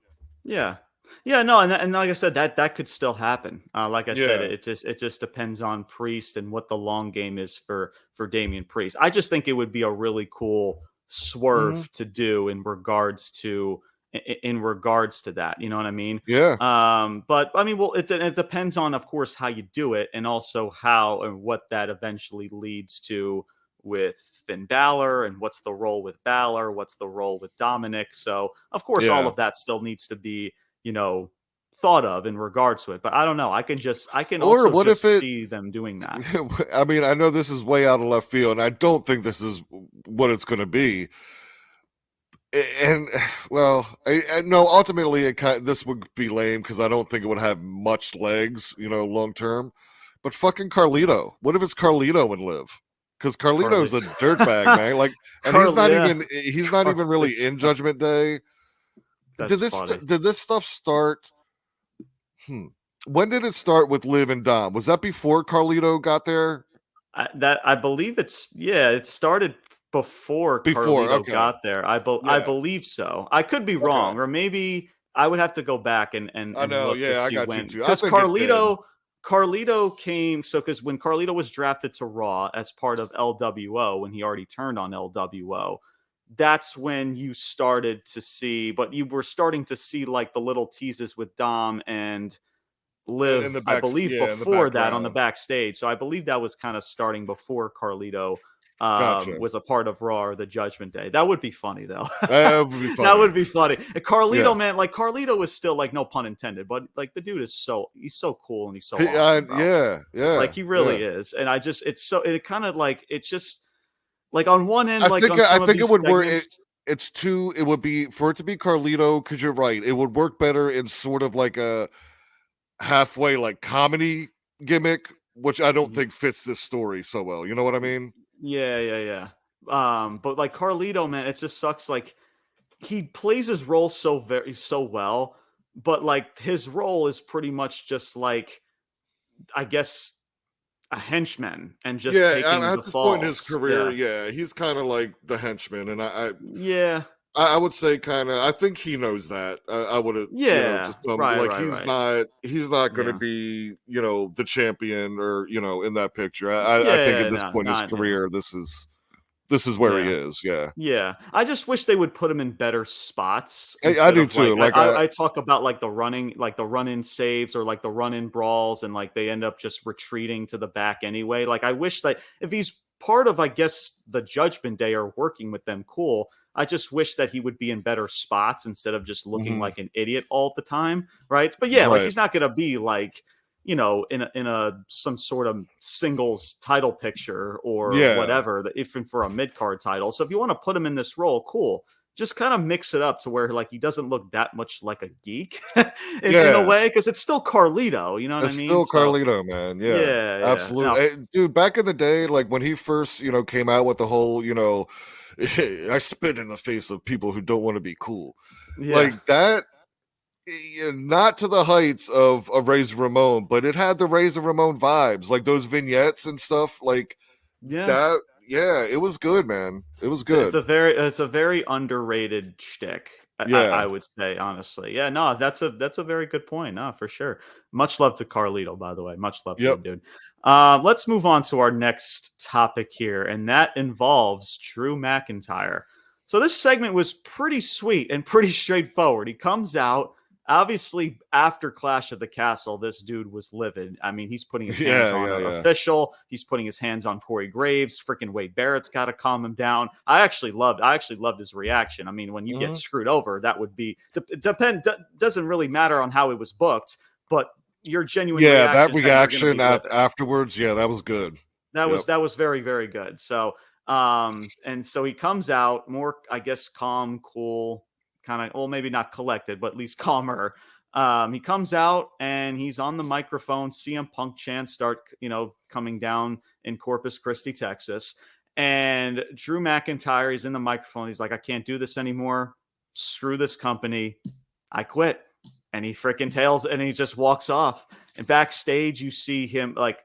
yeah, yeah. No, and like I said, that could still happen. Like I said, yeah, it just depends on Priest and what the long game is for Damian Priest. I just think it would be a really cool hmm, swerve to do in regards to in regards to that. You know what I mean? yeah, But I mean, well, it depends on, of course, how you do it, and also how and what that eventually leads to with Finn Balor, and what's the role with Balor, what's the role with Dominic. So, of course, all yeah, of that still needs to be, you know, thought of in regards to it. But I don't know. I can Or also what if just it? see them doing that. I mean, I know this is way out of left field, and I don't think this is what it's going to be. And well, no. Ultimately, this would be lame because I don't think it would have much legs, long term. But fucking Carlito. What if it's Carlito and Liv? Because Carlito's a dirtbag, man. Like, and he's not even really in Judgment Day. That's funny. Did this stuff start? When did it start with Liv and Dom? Was that before Carlito got there? I believe it started before Carlito okay. got there. I believe so. I could be wrong, or maybe I would have to go back and I know, look to see I got when, you too. because Carlito came. So because when Carlito was drafted to Raw as part of LWO, when he already turned on LWO, that's when you started to see. But you were starting to see like the little teases with Dom and Liv, I believe, before that on the backstage. So I believe that was kind of starting before Carlito was a part of Raw or the Judgment Day. That would be funny, though. That would be funny. That would be funny. And Carlito, man, like Carlito is still like, no pun intended, but like the dude is he's so cool and he's so awesome, bro. Like he really is. And it kind of like, it's just like on one end, I think it would work. It would be for it to be Carlito, because you're right. It would work better in sort of like a halfway like comedy gimmick, which I don't think fits this story so well. You know what I mean? Yeah. But like Carlito, man, it just sucks. Like he plays his role so well, but like his role is pretty much just like, I guess, a henchman and just taking at the this falls. point in his career, he's kind of like the henchman, and I would say kind of. I think he knows that. I would have, he's not going to be, the champion or in that picture. I think at this point in his career, this is where he is. Yeah. I just wish they would put him in better spots. I do too. Like I talk about like the run-in saves or like the run-in brawls, and like they end up just retreating to the back anyway. Like I wish that if he's part of, I guess, the Judgment Day or working with them, cool. I just wish that he would be in better spots instead of just looking like an idiot all the time, right? But like he's not going to be like, in a some sort of singles title picture or whatever, even for a mid-card title. So if you want to put him in this role, cool. Just kind of mix it up to where like he doesn't look that much like a geek in a way, because it's still Carlito, you know what I mean? It's still Carlito, man. Yeah, absolutely. No. Dude, back in the day, like when he first, came out with the whole, I spit in the face of people who don't want to be cool. Like that, not to the heights of Razor Ramon, but it had the Razor Ramon vibes, like those vignettes and stuff. Like that, it was good, man. It was good. It's a very underrated shtick. I would say, honestly. Yeah, no, that's a very good point. No, for sure. Much love to Carlito, by the way. Much love to you, dude. Let's move on to our next topic here, and that involves Drew McIntyre. So this segment was pretty sweet and pretty straightforward. He comes out. Obviously, after Clash of the Castle, this dude was livid. I mean, he's putting his hands on an official. He's putting his hands on Corey Graves. Freaking Wade Barrett's got to calm him down. I actually loved his reaction. I mean, when you get screwed over, that would be doesn't really matter on how it was booked, but your genuine reaction afterwards, that was good. That was very, very good. So, and so he comes out more, I guess, calm, cool. Kind of, well, maybe not collected, but at least calmer. He comes out and he's on the microphone. CM Punk chants start, coming down in Corpus Christi, Texas. And Drew McIntyre is in the microphone. He's like, I can't do this anymore. Screw this company. I quit. And he freaking tails and he just walks off. And backstage, you see him like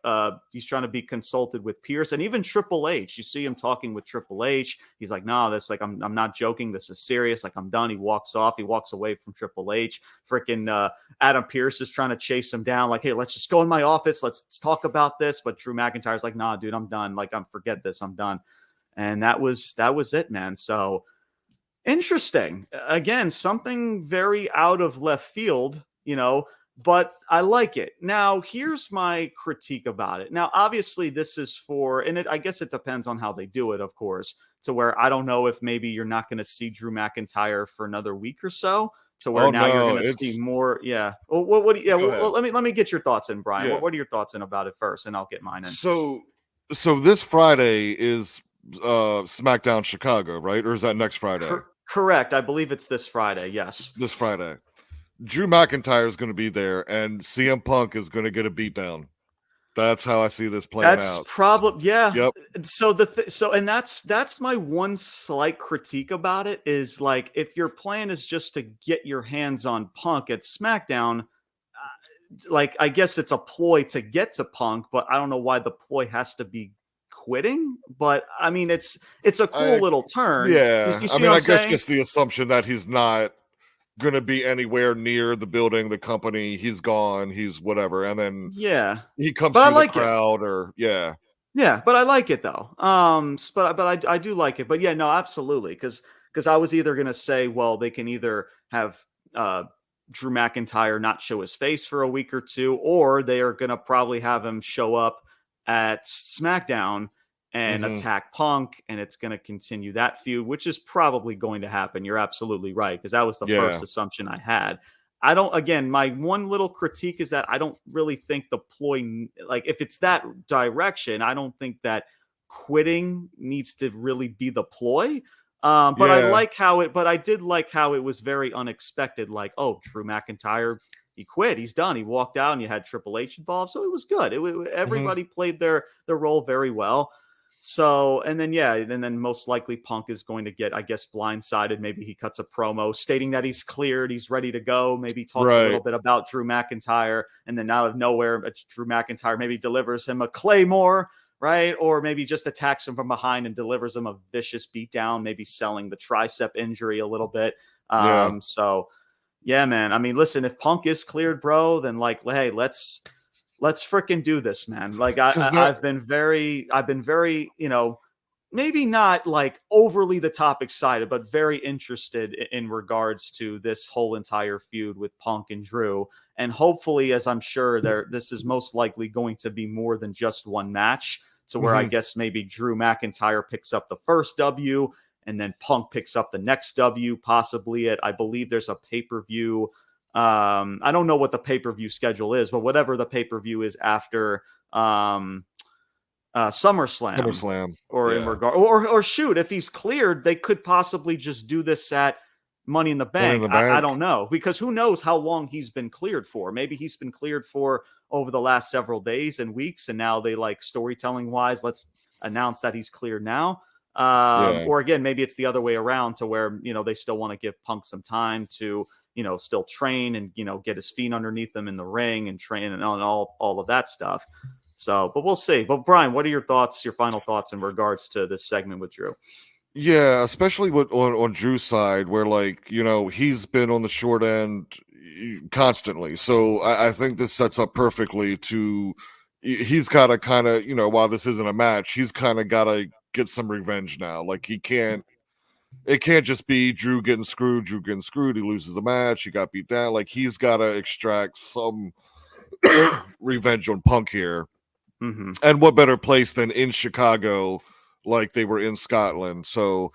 he's trying to be consulted with Pierce and even Triple H. You see him talking with Triple H. He's like, no, that's like I'm not joking. This is serious. Like I'm done. He walks off. He walks away from Triple H. Freaking Adam Pierce is trying to chase him down. Like, hey, let's just go in my office. Let's talk about this. But Drew McIntyre's like, nah, dude, I'm done. Like forget this. I'm done. And that was it, man. So. Interesting. Again, something very out of left field, but I like it. Now, here's my critique about it. Now, obviously, this is I guess it depends on how they do it, of course, to where I don't know if maybe you're not going to see Drew McIntyre for another week or so to where Oh now you're no, going to see it's more. Yeah. Well, what? Yeah. go Well, ahead. let me get your thoughts in, Brian. Yeah. What are your thoughts in about it first, and I'll get mine in. So this Friday is SmackDown Chicago, right? Or is that next Friday? Correct. I believe it's this Friday. Yes. This Friday. Drew McIntyre is going to be there, and CM Punk is going to get a beatdown. That's how I see this playing That's out. probably yeah. Yep. So and that's my one slight critique about it is like if your plan is just to get your hands on Punk at SmackDown, like I guess it's a ploy to get to Punk, but I don't know why the ploy has to be quitting. But I mean, it's a cool I little turn. You Yeah. I see mean, what I'm I guess saying? just the assumption that he's not going to be anywhere near the building, the company. He's gone. He's whatever, and then Yeah, he comes but I through the like it. crowd, or yeah. Yeah, but I like it though. But I do like it. But yeah, no, absolutely. Because I was either gonna say, well, they can either have uh Drew McIntyre not show his face for a week or two, or they are gonna probably have him show up at SmackDown and Hmm. attack Punk, and it's gonna continue that feud, which is probably going to happen. You're absolutely right, because that was the Yeah. first assumption I had. I don't, again, my one little critique is that I don't really think the ploy, like if it's that direction, I don't think that quitting needs to really be the ploy. But Yeah. I did like how it was very unexpected. Like, oh, Drew McIntyre, he quit, he's done. He walked out and you had Triple H involved. So it was good. Hmm. Everybody played their role very well. So, and then, yeah, and then most likely Punk is going to get, I guess, blindsided. Maybe he cuts a promo stating that he's cleared, he's ready to go. Maybe talks a little Right. bit about Drew McIntyre. And then out of nowhere, Drew McIntyre maybe delivers him a Claymore, right? Or maybe just attacks him from behind and delivers him a vicious beatdown, maybe selling the tricep injury a little bit. Yeah. So, yeah, man. I mean, listen, if Punk is cleared, bro, then like, hey, let's freaking do this, man. Like Because now, I've been very, maybe not like overly the top excited, but very interested in regards to this whole entire feud with Punk and Drew. And hopefully, as I'm sure this is most likely going to be more than just one match, to where I mhm, guess maybe Drew McIntyre picks up the first W and then Punk picks up the next W, possibly I believe there's a pay-per-view. I don't know what the pay-per-view schedule is, but whatever the pay-per-view is after SummerSlam, SummerSlam. or in Yeah. regard, or shoot, if he's cleared, they could possibly just do this at Money in the Money in Bank. the I Bank. don't know, because who knows how long he's been cleared for. Maybe he's been cleared for over the last several days and weeks, and now they like storytelling wise, let's announce that he's cleared now. Yeah. Or again, maybe it's the other way around, to where they still want to give Punk some time to still train and get his feet underneath him in the ring and train and all of that stuff. So, but we'll see. But Brian, what are your thoughts, your final thoughts in regards to this segment with Drew? Yeah, especially on Drew's side, where like he's been on the short end constantly. So I think this sets up perfectly to he's got to kind of while this isn't a match, he's kind of got to get some revenge now. Like he can't. It can't just be Drew getting screwed. Drew getting screwed. He loses the match. He got beat down. Like he's got to extract some revenge on Punk here. Mm-hmm. And what better place than in Chicago, like they were in Scotland. So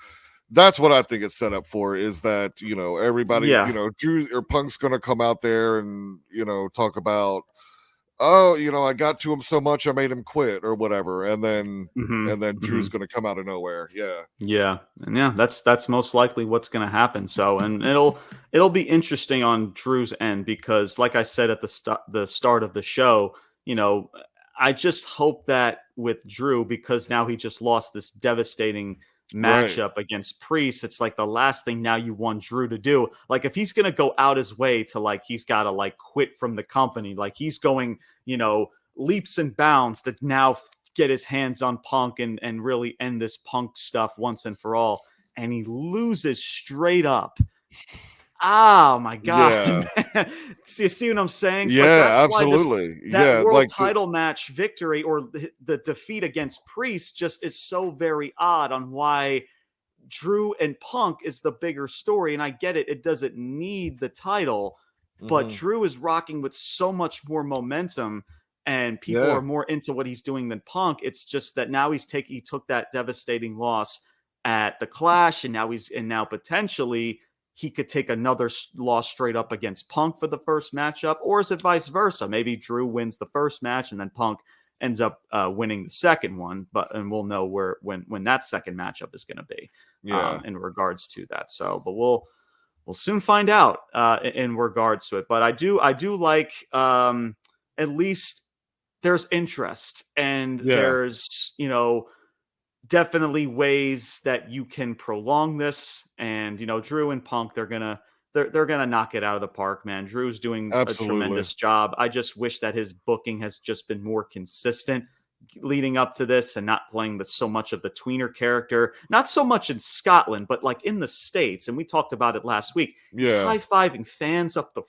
that's what I think it's set up for, is that everybody, Yeah. Drew or Punk's gonna come out there and talk about, oh, I got to him so much I made him quit or whatever, and then Mm-hmm. Mm-hmm. Drew's gonna come out of nowhere. Yeah. Yeah, and yeah, that's most likely what's going to happen. So, and it'll be interesting on Drew's end, because, like I said at the start of the show, I just hope that with Drew, because now he just lost this devastating Right. matchup against Priest, it's like the last thing now you want Drew to do. Like if he's going to go out his way to like he's got to like quit from the company, like he's going, leaps and bounds to now get his hands on Punk and really end this Punk stuff once and for all. And he loses straight up. Oh my God. Yeah. See what I'm saying? It's like Yeah, that's why absolutely. that Yeah, world like title match victory, or the defeat against Priest, just is so very odd on why Drew and Punk is the bigger story. And I get it, it doesn't need the title, but mhm. Drew is rocking with so much more momentum and people Yeah. are more into what he's doing than Punk. It's just that now he took that devastating loss at the Clash, and now potentially he could take another loss straight up against Punk for the first matchup, or is it vice versa? Maybe Drew wins the first match and then Punk ends up winning the second one, and we'll know when that second matchup is going to be in regards to that. So, but we'll soon find out in regards to it. But I do like at least there's interest, and there's, definitely ways that you can prolong this. And, Drew and Punk, they're going to knock it out of the park, man. Drew's doing a tremendous job. I just wish that his booking has just been more consistent leading up to this, and not playing so much of the tweener character, not so much in Scotland, but like in the States. And we talked about it last week. He's high-fiving fans up the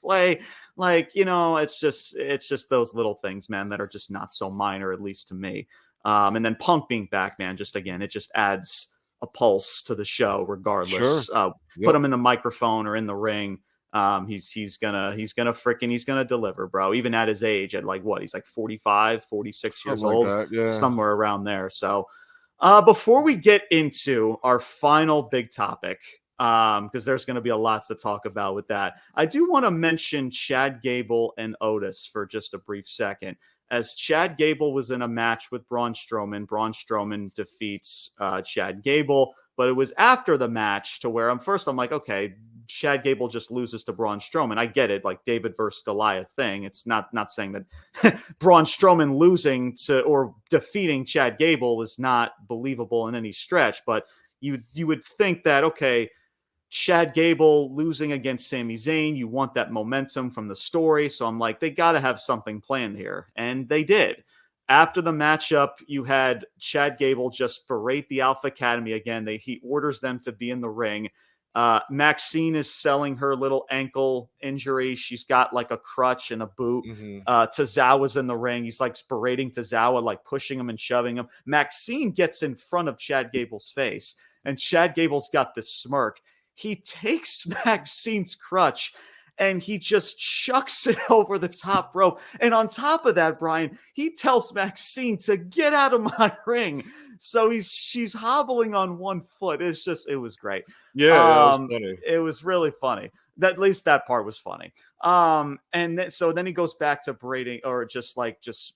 play. Like, it's just those little things, man, that are just not so minor, at least to me. And then Punk being back, man, just again, it just adds a pulse to the show regardless. Put him in the microphone or in the ring. He's gonna deliver, bro. Even at his age, at like what, he's like 45, 46 years old, somewhere around there. So before we get into our final big topic, because there's going to be a lot to talk about with that, I do want to mention Chad Gable and Otis for just a brief second. As Chad Gable was in a match with Braun Strowman defeats Chad Gable, but it was after the match to where I'm like, okay, Chad Gable just loses to Braun Strowman. I get it, like David versus Goliath thing. It's not saying that Braun Strowman losing to or defeating Chad Gable is not believable in any stretch, but you would think that, okay, Chad Gable losing against Sami Zayn, you want that momentum from the story. So I'm like, they got to have something planned here. And they did. After the matchup, you had Chad Gable just berate the Alpha Academy again. He orders them to be in the ring. Maxine is selling her little ankle injury. She's got like a crutch and a boot. Tozawa's in the ring. He's like berating Tozawa, like pushing him and shoving him. Maxine gets in front of Chad Gable's face, and Chad Gable's got this smirk. He takes Maxine's crutch and he just chucks it over the top rope. And on top of that, Brian, he tells Maxine to get out of my ring. So she's hobbling on one foot. It was great. Yeah, it was funny. It was really funny. At least that part was funny. So then he goes back to berating, or just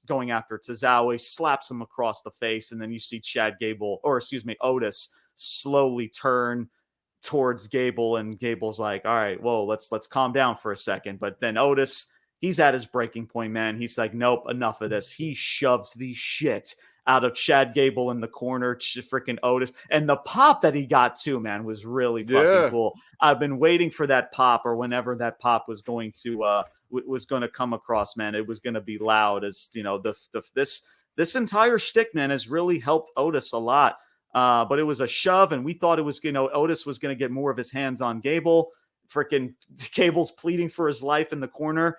going after Tozawa. He slaps him across the face, and then you see Otis slowly turn towards Gable, and Gable's like, all right, whoa, let's calm down for a second. But then Otis, he's at his breaking point, man. He's like, nope, enough of this. He shoves the shit out of Chad Gable in the corner, freaking Otis. And the pop that he got too, man, was really fucking cool. I've been waiting for that pop, or whenever that pop was going to come across, man. It was going to be loud, as this entire shtick, man, has really helped Otis a lot. But it was a shove, and we thought it was, Otis was going to get more of his hands on Gable. Freaking Gable's pleading for his life in the corner,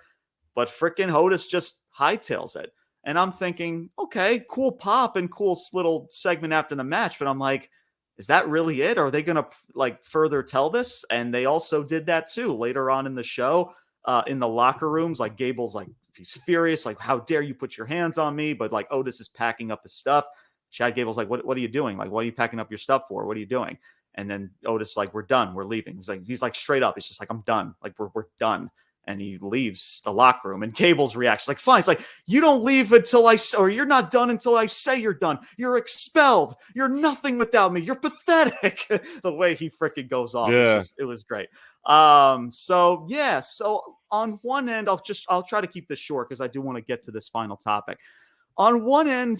but freaking Otis just hightails it. And I'm thinking, okay, cool pop and cool little segment after the match. But I'm like, is that really it? Or are they going to further tell this? And they also did that too later on in the show, in the locker rooms. Like Gable's like, he's furious. Like, how dare you put your hands on me? But like Otis is packing up his stuff. Chad Gable's like, what are you doing? Like, what are you packing up your stuff for? What are you doing? And then Otis like, we're done. We're leaving. He's like straight up. He's just like, I'm done. Like, we're done. And he leaves the locker room, and Gable's reaction like, fine. It's like, you don't leave until or you're not done until I say you're done. You're expelled. You're nothing without me. You're pathetic. The way he freaking goes off. Yeah. It was great. So on one end, I'll try to keep this short, because I do want to get to this final topic. On one end,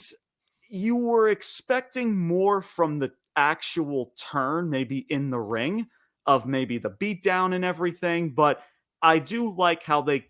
you were expecting more from the actual turn, maybe in the ring, of maybe the beatdown and everything, but I do like how they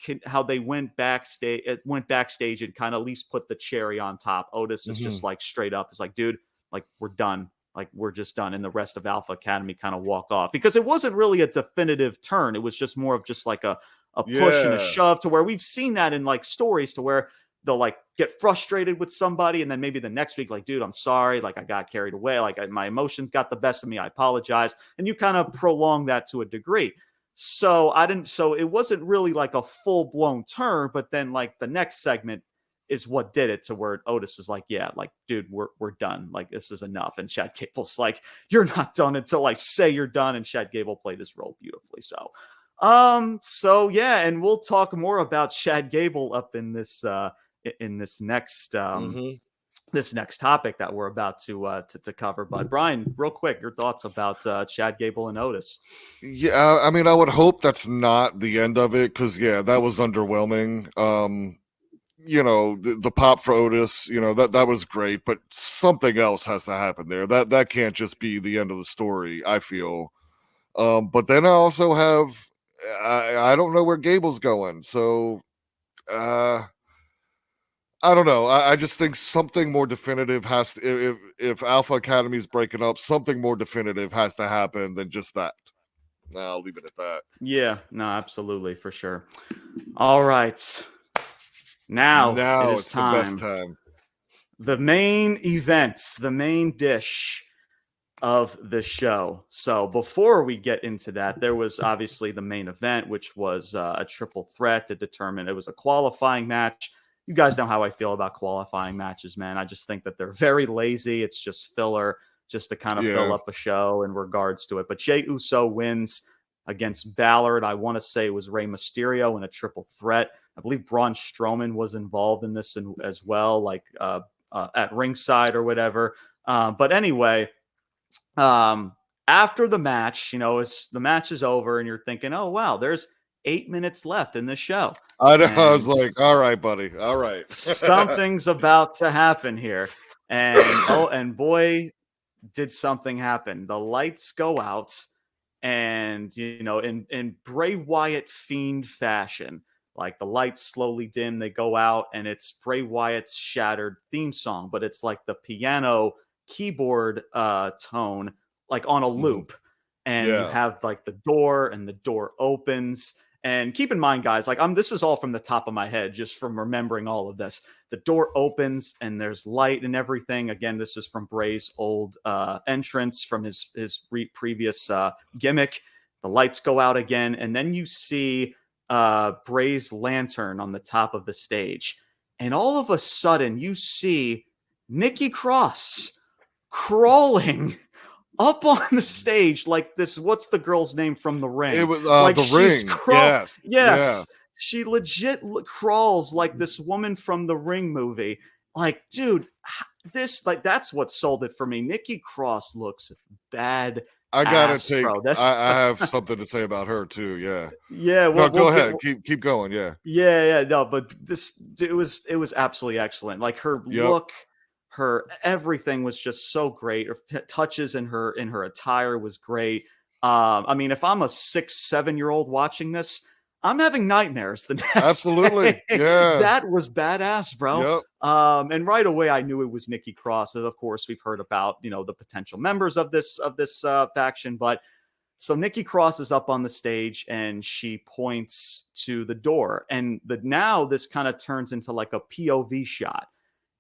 went backstage and kind of at least put the cherry on top. Otis is just like straight up. It's like, dude, like, we're done. Like, we're just done. And the rest of Alpha Academy kind of walk off, because it wasn't really a definitive turn. It was just more of just like a push and a shove, to where we've seen that in like stories, to where they'll like get frustrated with somebody, and then maybe the next week, like, dude, I'm sorry. Like, I got carried away. Like, my emotions got the best of me. I apologize. And you kind of prolong that to a degree. So it wasn't really like a full blown turn, but then like the next segment, is what did it to where Otis is like, yeah, like, dude, we're done. Like, this is enough. And Chad Gable's like, you're not done until I say you're done. And Chad Gable played his role beautifully. So yeah, and we'll talk more about Chad Gable up in this next Mhm. this next topic that we're about to cover. But Brian, real quick, your thoughts about Chad Gable and Otis? Yeah, I mean, I would hope that's not the end of it, because yeah, that was underwhelming. The pop for Otis, that was great, but something else has to happen there. That can't just be the end of the story, I feel. But then I also have, I don't know where Gable's going, so I don't know. I just think something more definitive has to, if Alpha Academy is breaking up, something more definitive has to happen than just that. I'll leave it at that. Yeah, no, absolutely, for sure. All right. Now it is it's the best time. The main event, the main dish of the show. So before we get into that, there was obviously the main event, which was a triple threat to determine it was a qualifying match. You guys know how I feel about qualifying matches, man. I just think that they're very lazy. It's just filler, just to kind of fill up a show in regards to it. But Jey Uso wins against Ballard. I want to say it was Rey Mysterio in a triple threat. I believe Braun Strowman was involved in this as well, like at ringside or whatever. But anyway, after the match, the match is over and you're thinking, oh, wow, there's 8 minutes left in the show. I was like, all right, buddy. All right. Something's about to happen here. And boy, did something happen. The lights go out, and in Bray Wyatt Fiend fashion, like the lights slowly dim, they go out, and it's Bray Wyatt's Shattered theme song, but it's like the piano keyboard tone, like on a loop. And you have like the door, and the door opens. And keep in mind, guys, like this is all from the top of my head, just from remembering all of this. The door opens and there's light and everything. Again, this is from Bray's old entrance from his previous gimmick. The lights go out again, and then you see Bray's lantern on the top of the stage. And all of a sudden, you see Nikki Cross crawling up on the stage like this. What's the girl's name from The Ring? It was like The Ring. Yes. Yeah. She legit crawls like this woman from The Ring movie. Like, dude, that's what sold it for me. Nikki Cross looks bad. I gotta I have something to say about her too. Yeah. Yeah. Well, go ahead. Keep going. Yeah. Yeah. No, but it was absolutely excellent. Like her look. Her everything was just so great. Her touches in her attire was great. I mean, if I'm a 6-7 year old watching this, I'm having nightmares the next Absolutely. day. Yeah. That was badass, bro. Yep. And right away I knew it was Nikki Cross. And of course, we've heard about, the potential members of this faction. But so Nikki Cross is up on the stage and she points to the door. And now this kind of turns into like a POV shot.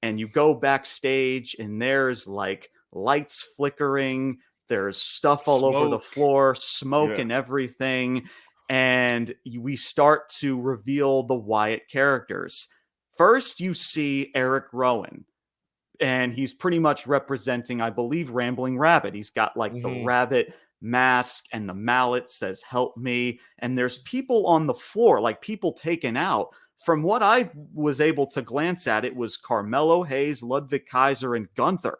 And you go backstage and there's like lights flickering. There's stuff all over the floor, smoke and everything. And we start to reveal the Wyatt characters. First, you see Eric Rowan. And he's pretty much representing, I believe, Rambling Rabbit. He's got like the rabbit mask and the mallet says, "Help me." And there's people on the floor, like people taken out. From what I was able to glance at, it was Carmelo Hayes, Ludwig Kaiser, and Gunther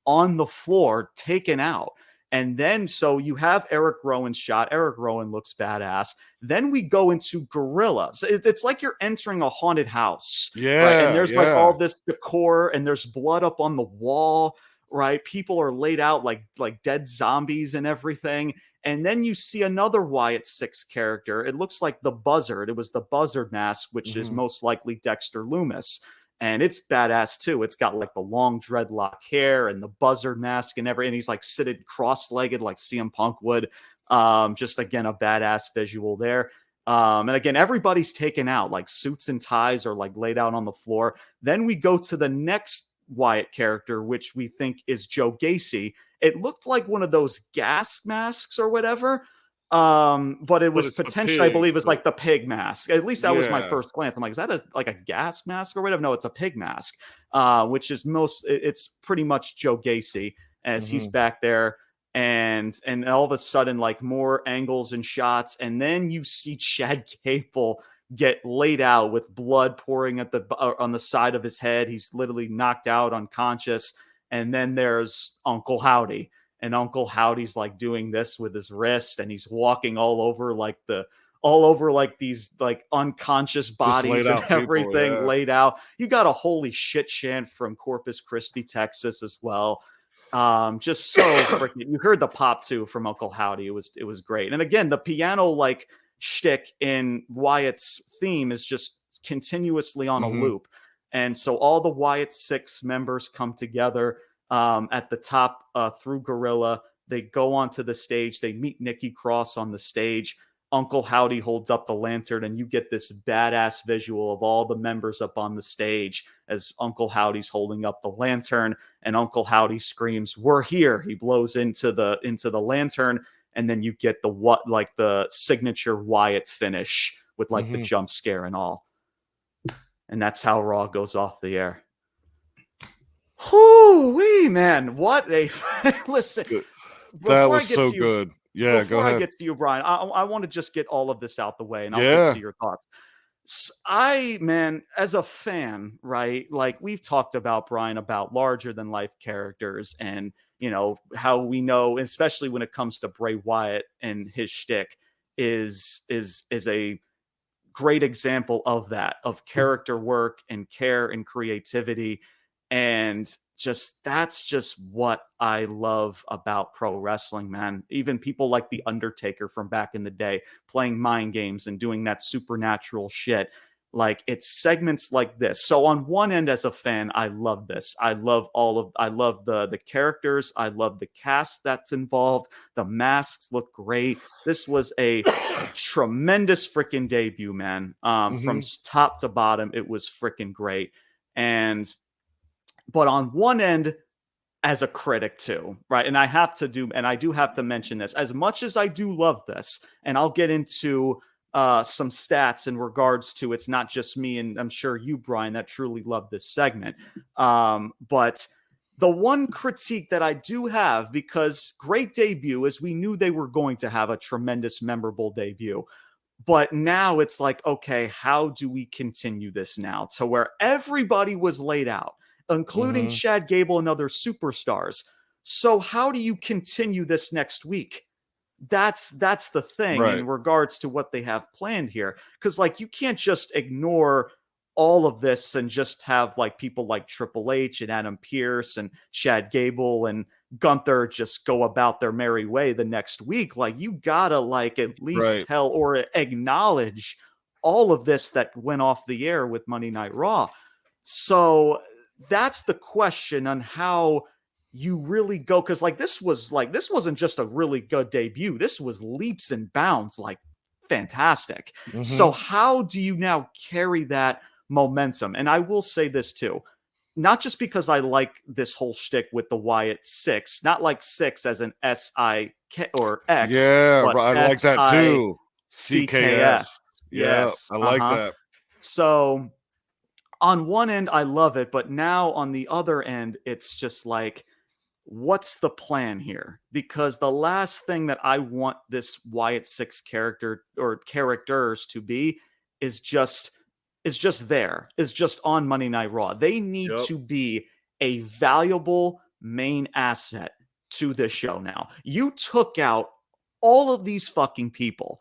on the floor taken out. And then, so you have Eric Rowan's shot. Eric Rowan looks badass. Then we go into Gorilla. So it's like you're entering a haunted house. Yeah. Right? And there's like all this decor and there's blood up on the wall, right? People are laid out like dead zombies and everything. And then you see another Wyatt Sicks character. It looks like the Buzzard. It was the Buzzard mask, which is most likely Dexter Loomis. And it's badass too. It's got like the long dreadlock hair and the Buzzard mask and everything. And he's like sitting cross-legged like CM Punk would. Just again, a badass visual there. And again, everybody's taken out, like suits and ties are like laid out on the floor. Then we go to the next Wyatt character, which we think is Joe Gacy. It looked like one of those gas masks or whatever. But it was it's the potentially, I pig, believe, it was but like the pig mask. At least that was my yeah. first glance. I'm like, is that a gas mask or whatever? No, it's a pig mask, which is it's pretty much Joe Gacy as he's Hmm. back there. And all of a sudden, like more angles and shots, and then you see Chad Gable get laid out with blood pouring at on the side of his head. He's literally knocked out, unconscious. And then there's Uncle Howdy, and Uncle Howdy's like doing this with his wrist, and he's walking all over like these like unconscious Just laid bodies and out people, everything yeah. laid out. You got a holy shit chant from Corpus Christi, Texas as well. Just so freaking, you heard the pop too from Uncle Howdy. It was great. And again, the piano like shtick in Wyatt's theme is just continuously on a Hmm. loop. And so all the Wyatt Six members come together at the top through Gorilla. They go onto the stage. They meet Nikki Cross on the stage. Uncle Howdy holds up the lantern, and you get this badass visual of all the members up on the stage as Uncle Howdy's holding up the lantern, and Uncle Howdy screams, "We're here!" He blows into the lantern, and then you get the signature Wyatt finish with like the Hmm. jump scare and all, and that's how Raw goes off the air. Whoo-wee, man! What a listen. That Before I was get so to you, good. Yeah, go I ahead. get to you, Brian, I want to just get all of this out the way, and I'll get Yeah. to your thoughts. Man, as a fan, right? Like we've talked about, Brian, about larger than life characters, and how we know, especially when it comes to Bray Wyatt and his shtick, is a great example of that, of character work and care and creativity. And that's just what I love about pro wrestling, man. Even people like The Undertaker from back in the day playing mind games and doing that supernatural shit. Like it's segments like this. So on one end, as a fan, I love this. I love the characters. I love the cast that's involved. The masks look great. This was a tremendous freaking debut, man. From Hmm. top to bottom, it was freaking great. But on one end, as a critic too, right? And I do have to mention this. As much as I do love this, and I'll get into some stats in regards to, it's not just me, and I'm sure you, Brian, that truly love this segment. But the one critique that I do have, because great debut, as we knew they were going to have a tremendous, memorable debut. But now it's like, okay, how do we continue this now to where everybody was laid out, including Hmm. Chad Gable and other superstars? So how do you continue this next week? That's the thing in Right. regards to what they have planned here. Because like you can't just ignore all of this and just have like people like Triple H and Adam Pearce and Chad Gable and Gunther just go about their merry way the next week. Like you gotta like at least Right. tell or acknowledge all of this that went off the air with Monday Night Raw. So that's the question on how you really go, because this wasn't just a really good debut. This was leaps and bounds, like fantastic. So Hmm. how do you now carry that momentum? And I will say this too, not just because I like this whole shtick with the Wyatt Six, not like six as an S-I-K or X, Yeah, but right. I like that too. SICKS. CKS. Yeah, Yes. I like Uh-huh. that. So on one end, I love it, but now on the other end, it's just like, what's the plan here? Because the last thing that I want this Wyatt Six character or characters to be is just on Monday Night Raw. They need Yep. to be a valuable main asset to this show now. You took out all of these fucking people.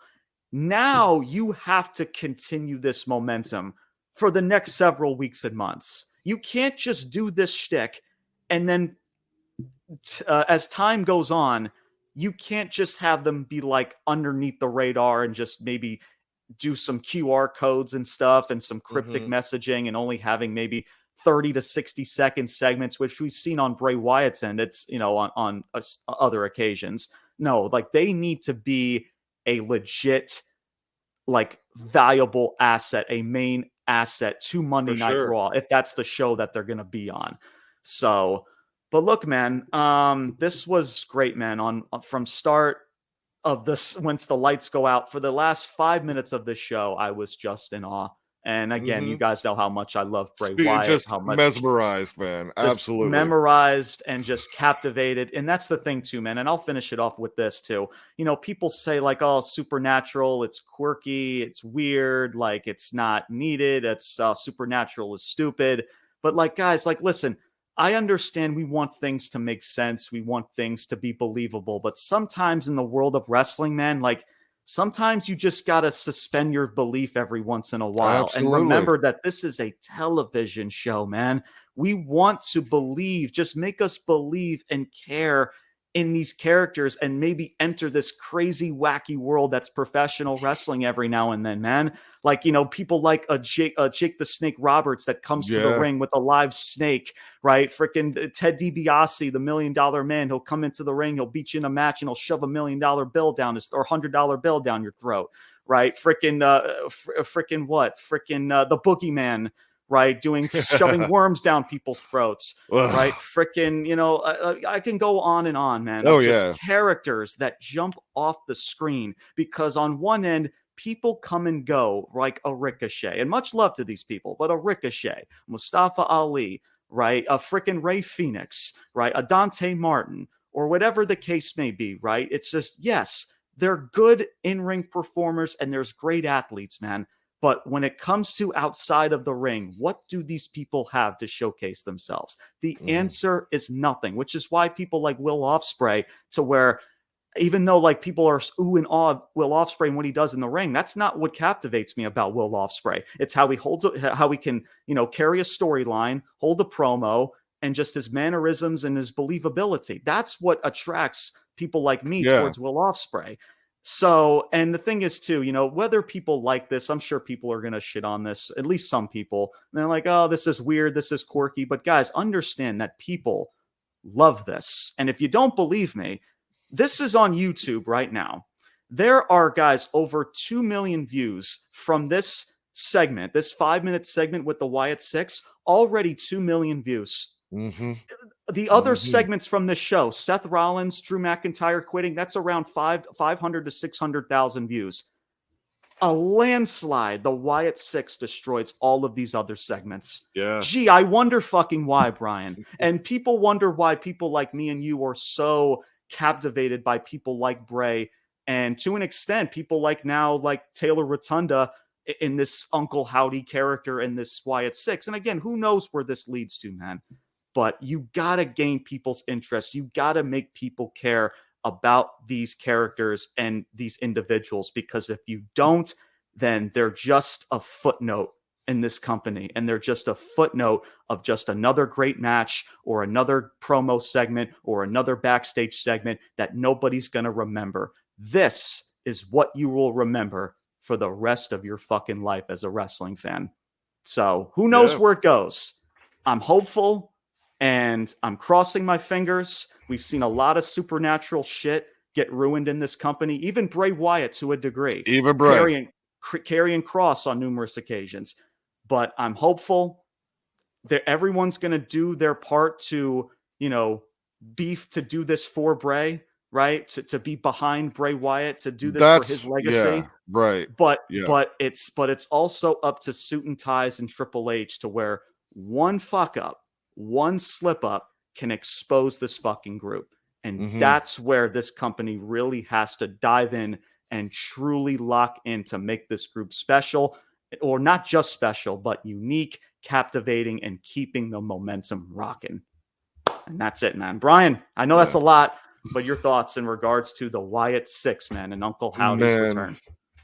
Now you have to continue this momentum for the next several weeks and months. You can't just do this shtick and then as time goes on, you can't just have them be like underneath the radar and just maybe do some QR codes and stuff and some cryptic Hmm. messaging and only having maybe 30 to 60-second segments, which we've seen on Bray Wyatt's end. It's, on other occasions. No, like they need to be a legit, like valuable asset, a main asset to Monday For Night sure. Raw, if that's the show that they're going to be on. So, but look, man, this was great, man. From start of this once the lights go out. For the last 5 minutes of this show, I was just in awe. And again, you guys know how much I love Bray Wyatt, Just how much mesmerized, man. just Absolutely. memorized and just captivated. And that's the thing too, man. And I'll finish it off with this too. You know, people say like, oh, supernatural, it's quirky, it's weird, like it's not needed, it's supernatural is stupid. But like, guys, like, listen, I understand we want things to make sense, we want things to be believable, but sometimes in the world of wrestling, man, like sometimes you just got to suspend your belief every once in a while. Absolutely. And remember that this is a television show, man. We want to believe, just make us believe and care in these characters and maybe enter this crazy, wacky world that's professional wrestling every now and then, man. Like, you know, people like Jake the Snake Roberts that comes to the ring with a live snake, right? Freaking Ted DiBiase, the $1 Million Man. He'll come into the ring, he'll beat you in a match, and he'll shove $1 million bill down his or $100 bill down your throat, right? Freaking the Boogeyman, right? Shoving worms down people's throats, right? Freaking, you know, I can go on and on, man. Characters that jump off the screen because on one end, people come and go like a Ricochet, and much love to these people, but a Ricochet, Mustafa Ali, right? A freaking Ray Phoenix, right? A Dante Martin, or whatever the case may be, right? It's just, yes, they're good in-ring performers and there's great athletes, man. But when it comes to outside of the ring, what do these people have to showcase themselves? The answer is nothing, which is why people like Will Ospreay, to where even though like people are ooh and awe Will Ospreay and what he does in the ring, that's not what captivates me about Will Ospreay. It's how he how he can, you know, carry a storyline, hold a promo, and just his mannerisms and his believability. That's what attracts people like me towards Will Ospreay. So, and the thing is too, you know, whether people like this, I'm sure people are going to shit on this, at least some people. And they're like, oh, this is weird, this is quirky. But guys, understand that people love this. And if you don't believe me, this is on YouTube right now. There are, guys, over 2 million views from this segment, this 5-minute segment with the Wyatt Sicks, already 2 million views. The other segments from this show, Seth Rollins, Drew McIntyre quitting, that's around 500 to 600,000 views. A landslide, the Wyatt Sicks destroys all of these other segments. Yeah. Gee, I wonder fucking why, Brian. And people wonder why people like me and you are so captivated by people like Bray, and to an extent, people like now, like Taylor Rotunda in this Uncle Howdy character and this Wyatt Sicks. And again, who knows where this leads to, man? But you got to gain people's interest. You got to make people care about these characters and these individuals, because if you don't, then they're just a footnote in this company, and they're just a footnote of just another great match or another promo segment or another backstage segment that nobody's going to remember. This is what you will remember for the rest of your fucking life as a wrestling fan. So who knows where it goes? I'm hopeful and I'm crossing my fingers. We've seen a lot of supernatural shit get ruined in this company, even Bray Wyatt to a degree. Even Bray. Carrying Cross on numerous occasions. But I'm hopeful that everyone's going to do their part to, you know, to do this for Bray, right? To be behind Bray Wyatt, to do this for his legacy. Yeah, right. But it's also up to Suit and Ties and Triple H to where one fuck up, one slip up can expose this fucking group. And that's where this company really has to dive in and truly lock in to make this group special, or not just special, but unique, captivating, and keeping the momentum rocking. And that's it, man. Brian, I know that's a lot, but your thoughts in regards to the Wyatt Sicks, man, and Uncle Howdy's return.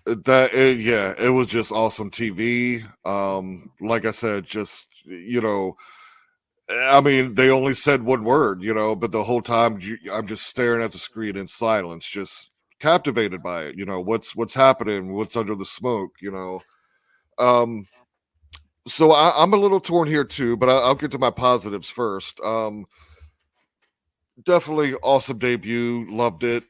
It was just awesome TV. Like I said, just, you know, I mean, they only said one word, you know, but the whole time I'm just staring at the screen in silence, just captivated by it. You know, what's happening, what's under the smoke, you know. So I'm a little torn here too, but I'll get to my positives first. Definitely awesome debut, loved it.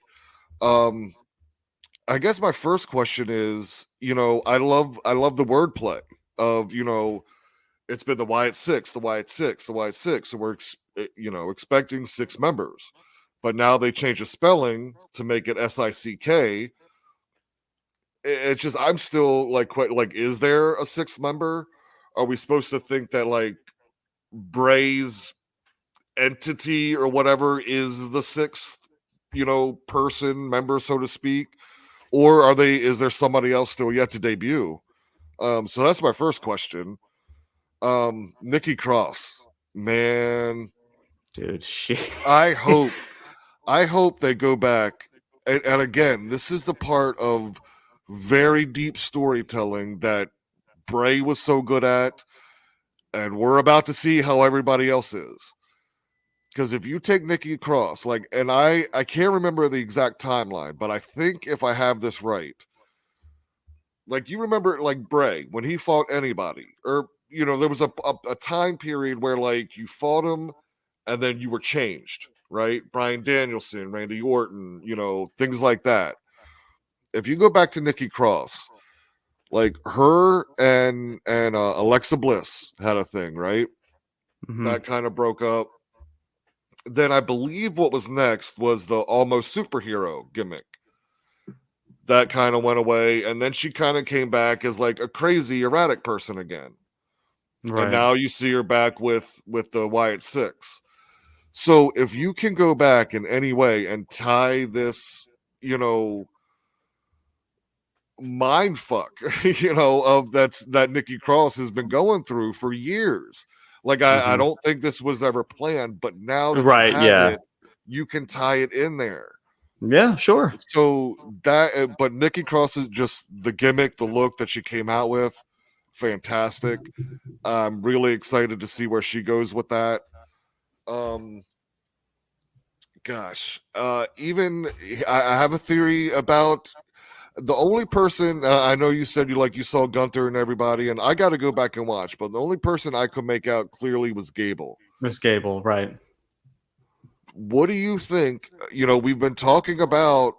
I guess my first question is, you know, I love the wordplay of, you know, it's been the Wyatt Sicks, the Wyatt Sicks, the Wyatt Sicks, and we're expecting 6 members. but now they change the spelling to make it S-I-C-K. It's just, I'm still like, quite like, is there a sixth member? Are we supposed to think that like Bray's entity or whatever is the sixth, person, member, so to speak? Or is there somebody else still yet to debut? So that's my first question. Nikki Cross, man, dude, she. I hope they go back. And again, this is the part of very deep storytelling that Bray was so good at, and we're about to see how everybody else is. Because if you take Nikki Cross, like, and I can't remember the exact timeline, but I think if I have this right, like, you remember, like, Bray, when he fought anybody, or, there was a time period where, like, you fought him and then you were changed, right? Bryan Danielson, Randy Orton, things like that. If you go back to Nikki Cross, like, her and Alexa Bliss had a thing, right? Mm-hmm. That kind of broke up. Then I believe what was next was the almost superhero gimmick. That kind of went away, and then she kind of came back as like a crazy, erratic person again. Right. And now you see her back with the Wyatt Sicks. So if you can go back in any way and tie this, mind fuck, of that Nikki Cross has been going through for years. Like, I don't think this was ever planned, but now that you have it, you can tie it in there. Yeah, sure. So but Nikki Cross is just the gimmick, the look that she came out with, fantastic. I'm really excited to see where she goes with that. Even I have a theory about the only person, I know you said you saw Gunther and everybody, and I got to go back and watch, but the only person I could make out clearly was Gable. Miss Gable, right. What do you think? We've been talking about,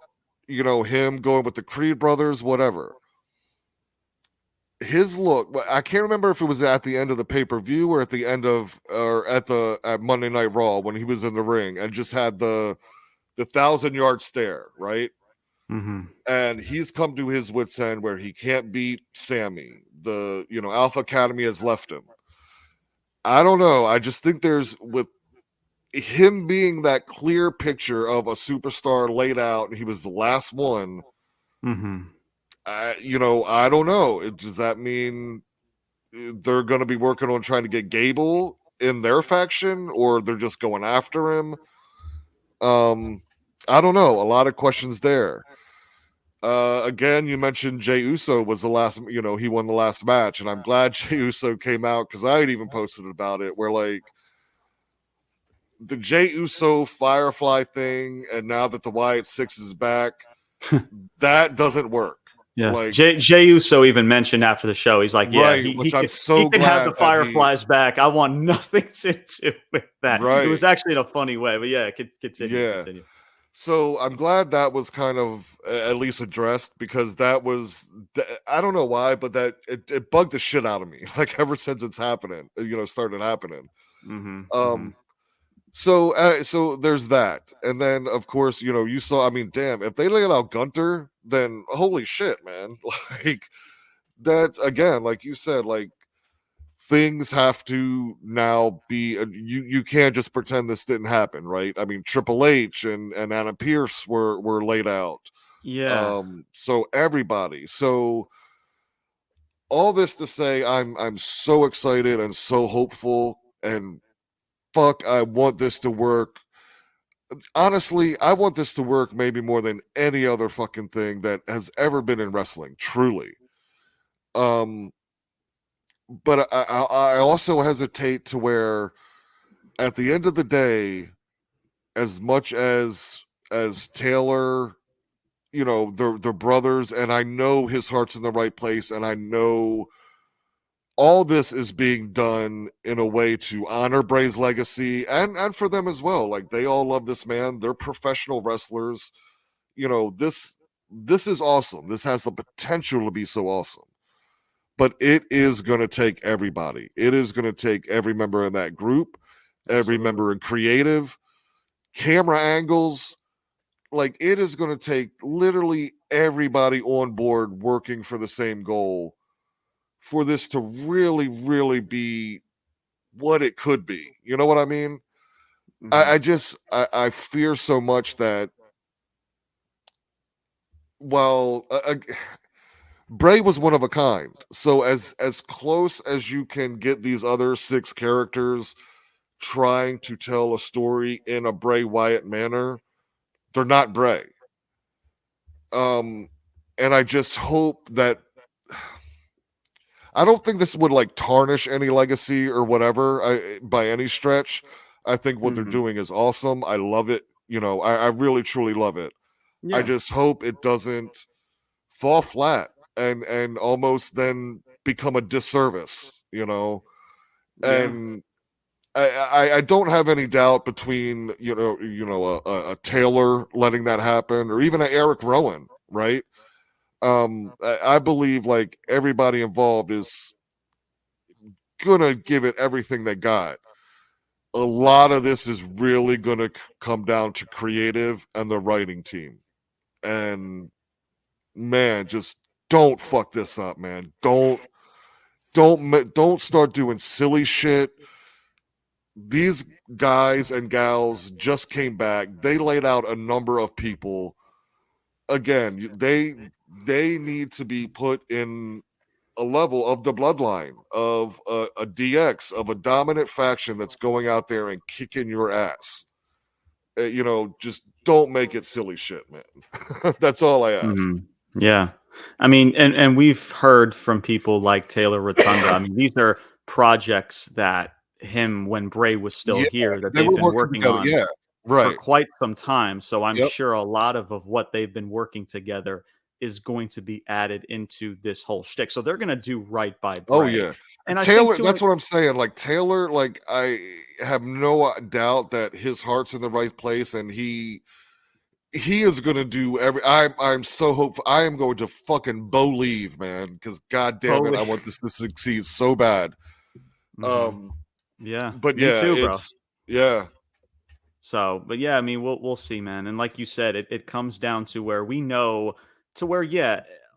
him going with the Creed brothers, whatever. His look, I can't remember if it was at the end of the pay-per-view or at the end of, or at Monday Night Raw when he was in the ring and just had the 1,000-yard stare, right? Mm-hmm. And he's come to his wit's end where he can't beat Sammy. The Alpha Academy has left him. I don't know. I just think there's, with him being that clear picture of a superstar laid out, and he was the last one. Mm-hmm. I don't know. Does that mean they're going to be working on trying to get Gable in their faction, or they're just going after him? I don't know. A lot of questions there. Again, you mentioned Jey Uso was the last, he won the last match, and I'm glad Jey Uso came out, because I had even posted about it, where like the Jey Uso Firefly thing, and now that the Wyatt Sicks is back, that doesn't work. Yeah, like Jey Uso even mentioned after the show, he's like, "Yeah, right, he I'm can have the Fireflies back. I want nothing to do with that." Right. It was actually in a funny way, but yeah, continue. So I'm glad that was kind of at least addressed, because that was, I don't know why, but that it bugged the shit out of me, like, ever since it's happening, started happening. Mm-hmm. So there's that. And then, of course, you saw, I mean, damn, if they laid out Gunther, then holy shit, man. Like, that's, again, like you said, like, things have to now be, you can't just pretend this didn't happen, right? I mean, Triple H and Anna Pierce were laid out. Yeah. So everybody. So all this to say, I'm so excited and so hopeful, and fuck, I want this to work. Honestly, I want this to work maybe more than any other fucking thing that has ever been in wrestling, truly. But I also hesitate to where, at the end of the day, as much as Taylor, they're brothers, and I know his heart's in the right place, and I know all this is being done in a way to honor Bray's legacy, and for them as well. Like, they all love this man. They're professional wrestlers. This is awesome. This has the potential to be so awesome. But it is going to take everybody. It is going to take every member in that group, every member in creative, camera angles. Like, it is going to take literally everybody on board working for the same goal for this to really, really be what it could be. You know what I mean? I fear so much that while Bray was one of a kind, so as close as you can get these other 6 characters trying to tell a story in a Bray Wyatt manner, they're not Bray. And I just hope that I don't think this would like tarnish any legacy or whatever by any stretch. I think what they're doing is awesome. I love it. You know, I really truly love it. Yeah. I just hope it doesn't fall flat and almost then become a disservice, you know. And I don't have any doubt between a Taylor letting that happen or even an Eric Rowan, right? I believe like everybody involved is gonna give it everything they got. A lot of this is really gonna come down to creative and the writing team. And man, just don't fuck this up, man. Don't start doing silly shit. These guys and gals just came back. They laid out a number of people. Again, they need to be put in a level of the bloodline of a DX, of a dominant faction that's going out there and kicking your ass. Just don't make it silly shit, man. That's all I ask. Yeah. I mean, and we've heard from people like Taylor Rotunda. I mean, these are projects that when Bray was still here, that they've been working on for quite some time. So I'm sure a lot of what they've been working together is going to be added into this whole shtick. So they're going to do right by Bray. Oh, yeah. And Taylor, that's what I'm saying. Like, Taylor, like, I have no doubt that his heart's in the right place, and he is going to do I'm so hopeful. I am going to fucking believe, man, because God damn it, I want this to succeed so bad. Yeah. But me yeah, too, bro. Yeah. So, but yeah, I mean, we'll see, man. And like you said, it comes down to where we know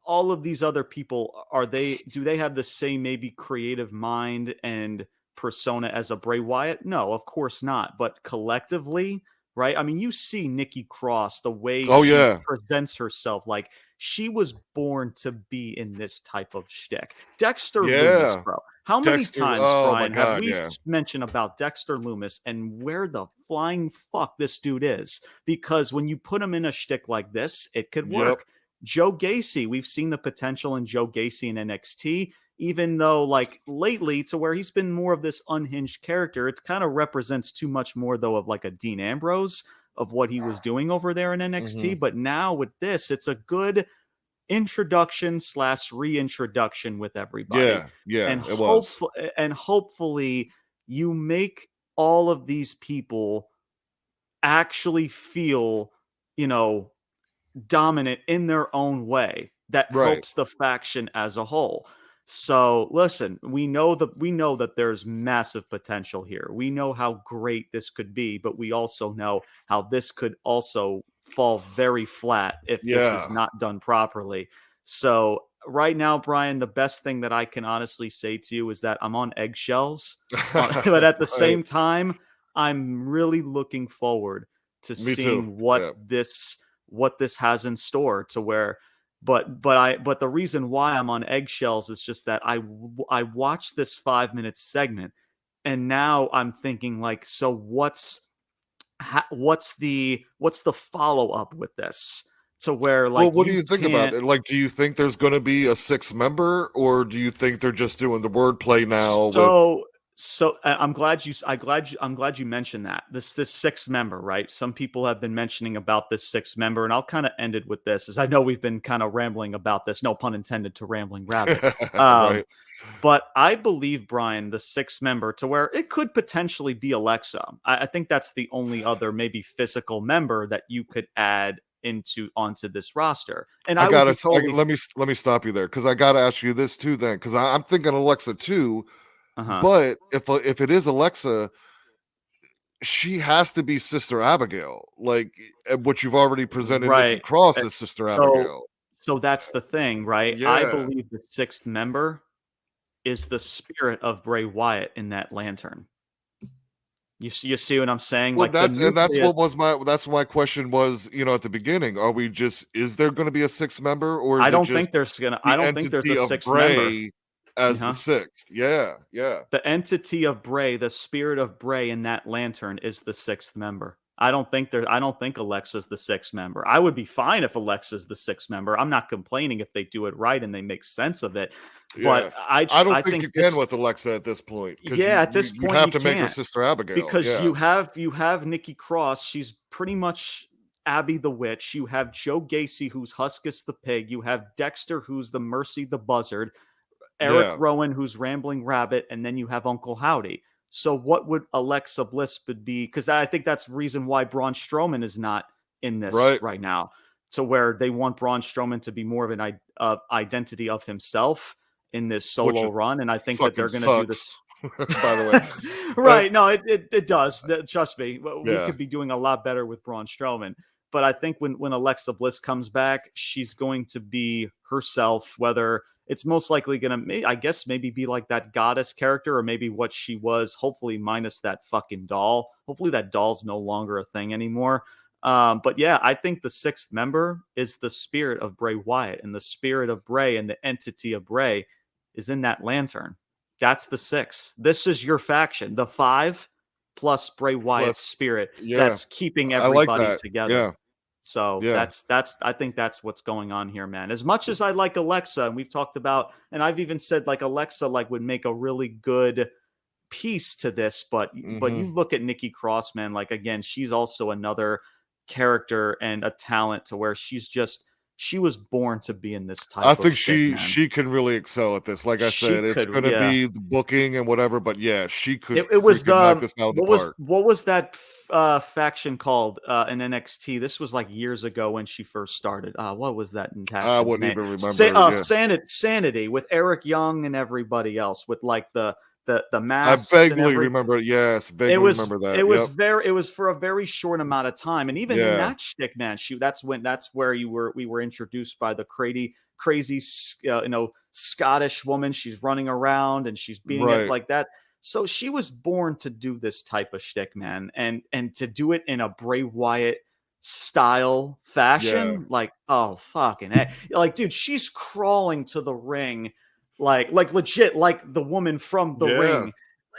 all of these other people, do they have the same maybe creative mind and persona as a Bray Wyatt? No, of course not. But collectively, right? I mean, you see Nikki Cross, the way she presents herself, like she was born to be in this type of shtick. Dexter Lumis, bro. How many times, Brian, have we mentioned about Dexter Lumis and where the flying fuck this dude is? Because when you put him in a shtick like this, it could work. Joe Gacy, we've seen the potential in Joe Gacy in NXT, even though like lately to where he's been more of this unhinged character, it kind of represents too much more though of like a Dean Ambrose of what he was doing over there in NXT. But now with this, it's a good introduction / reintroduction with everybody. And hopefully you make all of these people actually feel, dominant in their own way that helps the faction as a whole. So listen, we know that there's massive potential here. We know how great this could be, but we also know how this could also fall very flat if this is not done properly. So right now, Brian, the best thing that I can honestly say to you is that I'm on eggshells, but at the same time, I'm really looking forward to seeing what this has in store to where, but the reason why I'm on eggshells is just that I watched this 5-minute segment and now I'm thinking like, so what's the follow up with this to where like, well, what do you think about it? Like, do you think there's going to be a 6th member or do you think they're just doing the wordplay now? So I'm glad you mentioned that this 6th member, right? Some people have been mentioning about this 6th member, and I'll kind of end it with this, as I know we've been kind of rambling about this. No pun intended to Rambling Rabbit. But I believe, Brian, the 6th member to where it could potentially be Alexa. I think that's the only other maybe physical member that you could add onto this roster. And let me stop you there because I gotta ask you this too. Then because I'm thinking Alexa too. But if it is Alexa, she has to be Sister Abigail, like what you've already presented Nikki Right. Cross as Sister So Abigail. so that's the thing, right? I Yeah. believe the sixth member is the spirit of Bray Wyatt in that lantern. You see what I'm saying? Well, Like the that's nucleus. what was my question was, at the beginning. Are we just is there going to be a sixth member, or is it just I the don't think there's entity a of sixth member. Bray as the Uh-huh. sixth? Yeah, yeah. The entity of Bray, the spirit of Bray in that lantern is the sixth member. I don't think Alexa's the sixth member. I would be fine if Alexa's the sixth member. I'm not complaining if they do it right and they make sense of it. Yeah. But I don't I think think you can this, with Alexa at this point because yeah, at this you'd point have you to make her can't, Sister Abigail. because Yeah. you have Nikki Cross. She's pretty much Abby the Witch. You have Joe Gacy, who's Huskus the Pig. You have Dexter, who's the Mercy the Buzzard. Eric Yeah. Rowan, who's Rambling Rabbit, and then you have Uncle Howdy. So what would Alexa Bliss be? Because I think that's the reason why Braun Strowman is not in this Right. right now. To where they want Braun Strowman to be more of an identity of himself in this Which solo run, and I think that fucking they're going to do sucks, this. by the way. But Right? No, it does. Trust me, we yeah. could be doing a lot better with Braun Strowman. But I think when Alexa Bliss comes back, she's going to be herself. Whether it's most likely going to, I guess, maybe be like that goddess character, or maybe what she was. Hopefully, minus that fucking doll. Hopefully, that doll's no longer a thing anymore. But yeah, I think the sixth member is the spirit of Bray Wyatt, and the spirit of Bray and the entity of Bray is in that lantern. That's the six. This is your faction. The five plus Bray Wyatt's Plus, spirit yeah. that's keeping I like everybody that. together. Yeah. So Yeah. that's I think that's what's going on here, man. As much as I like Alexa, and we've talked about, and I've even said like Alexa like would make a really good piece to this, but Hmm. you look at Nikki Cross, man, like again, she's also another character and a talent to where she was born to be in this I type of think shtick, man. she can really excel at this. Like I She said, it's could, gonna yeah. be the booking and whatever, but yeah, she could It was freaking knock the this out of the park. what was that faction called in NXT? This was like years ago when she first started. What was that in I faction's wouldn't name? even remember. Yeah. Sanity with Eric Young and everybody else with like the I masks and vaguely every. remember. Yes, vaguely remember that. Yep. It was for a very short amount of time, and even in Yeah. that shtick, man, that's where we were introduced by the crazy Scottish woman. She's running around and she's being it Right. like that. So she was born to do this type of shtick, man, and to do it in a Bray Wyatt style Yeah. fashion, like oh fucking A. Like dude, she's crawling to the ring, like legit, like the woman from the Yeah. ring.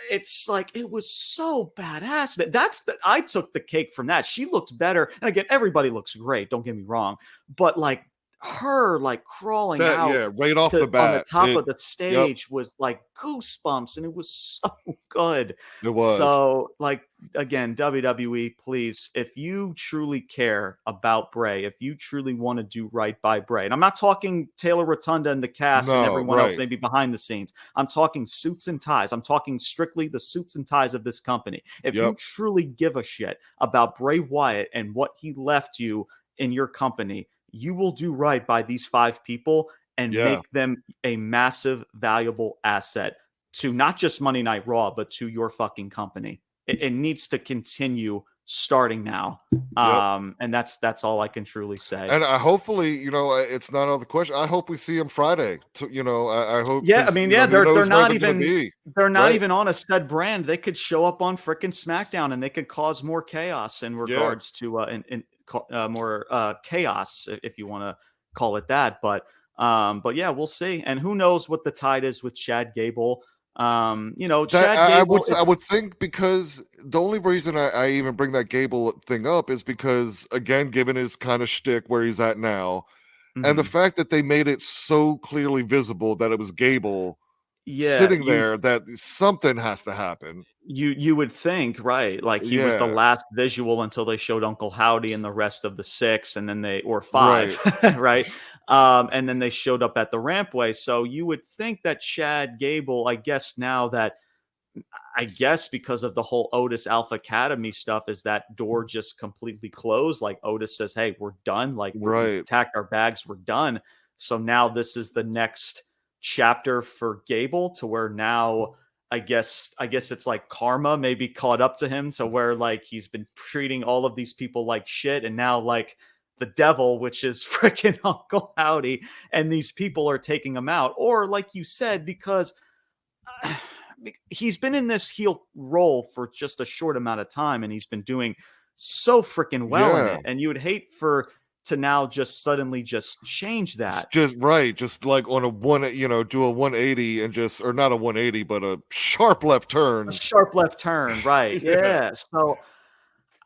It's like it was so badass, but I took the cake from that. She looked better, and again, everybody looks great. Don't get me wrong, but like her like crawling That out yeah, right off the to on the bat. top It of the yep, stage was like goosebumps, and it was so good. it was. So like again, WWE, please, if you truly care about Bray, if you truly want to do right by Bray, and I'm not talking Taylor Rotunda and the cast and No, everyone else right. maybe behind the scenes. I'm talking suits and ties. I'm talking strictly the suits and ties of this company. If you Yep. truly give a shit about Bray Wyatt and what he left you in your company, you will do right by these five people and Yeah. make them a massive, valuable asset to not just Monday Night Raw, but to your fucking company. It needs to continue starting now. Yep. And that's all I can truly say. And I hopefully, it's not out of the question. I hope we see him Friday. I hope Yeah, I because mean, yeah, who they're knows where not they're gonna even be, they're not right? even on a stud brand. They could show up on frickin' SmackDown and they could cause more chaos in Yeah. regards to more chaos, if you want to call it that. But yeah, we'll see. And who knows what the tide is with Chad Gable. That Chad Gable. I would think because the only reason I even bring that Gable thing up is because again, given his kind of shtick where he's at now, and the Mhm. fact that they made it so clearly visible that it was Gable Yeah, sitting there, that something has to happen. you would think, right? Like he was the Yeah, last visual until they showed Uncle Howdy and the rest of the six, and then they or five, right. right? And then they showed up at the rampway. So you would think that Chad Gable, I guess because of the whole Otis Alpha Academy stuff, is that door just completely closed? Like Otis says, "Hey, we're done. Like we've Right. packed our bags, we're done." So now this is the next chapter for Gable, to where now I guess it's like karma maybe caught up to him to where like he's been treating all of these people like shit, and now like the devil, which is freaking Uncle Howdy, and these people are taking him out. Or like you said, because he's been in this heel role for just a short amount of time, and he's been doing so freaking well in Yeah. it. And you would hate for to now just suddenly just change that. Just right, just like on a one, do a 180 and just, or not a 180, but a sharp left turn. A sharp left turn, right? Yeah. So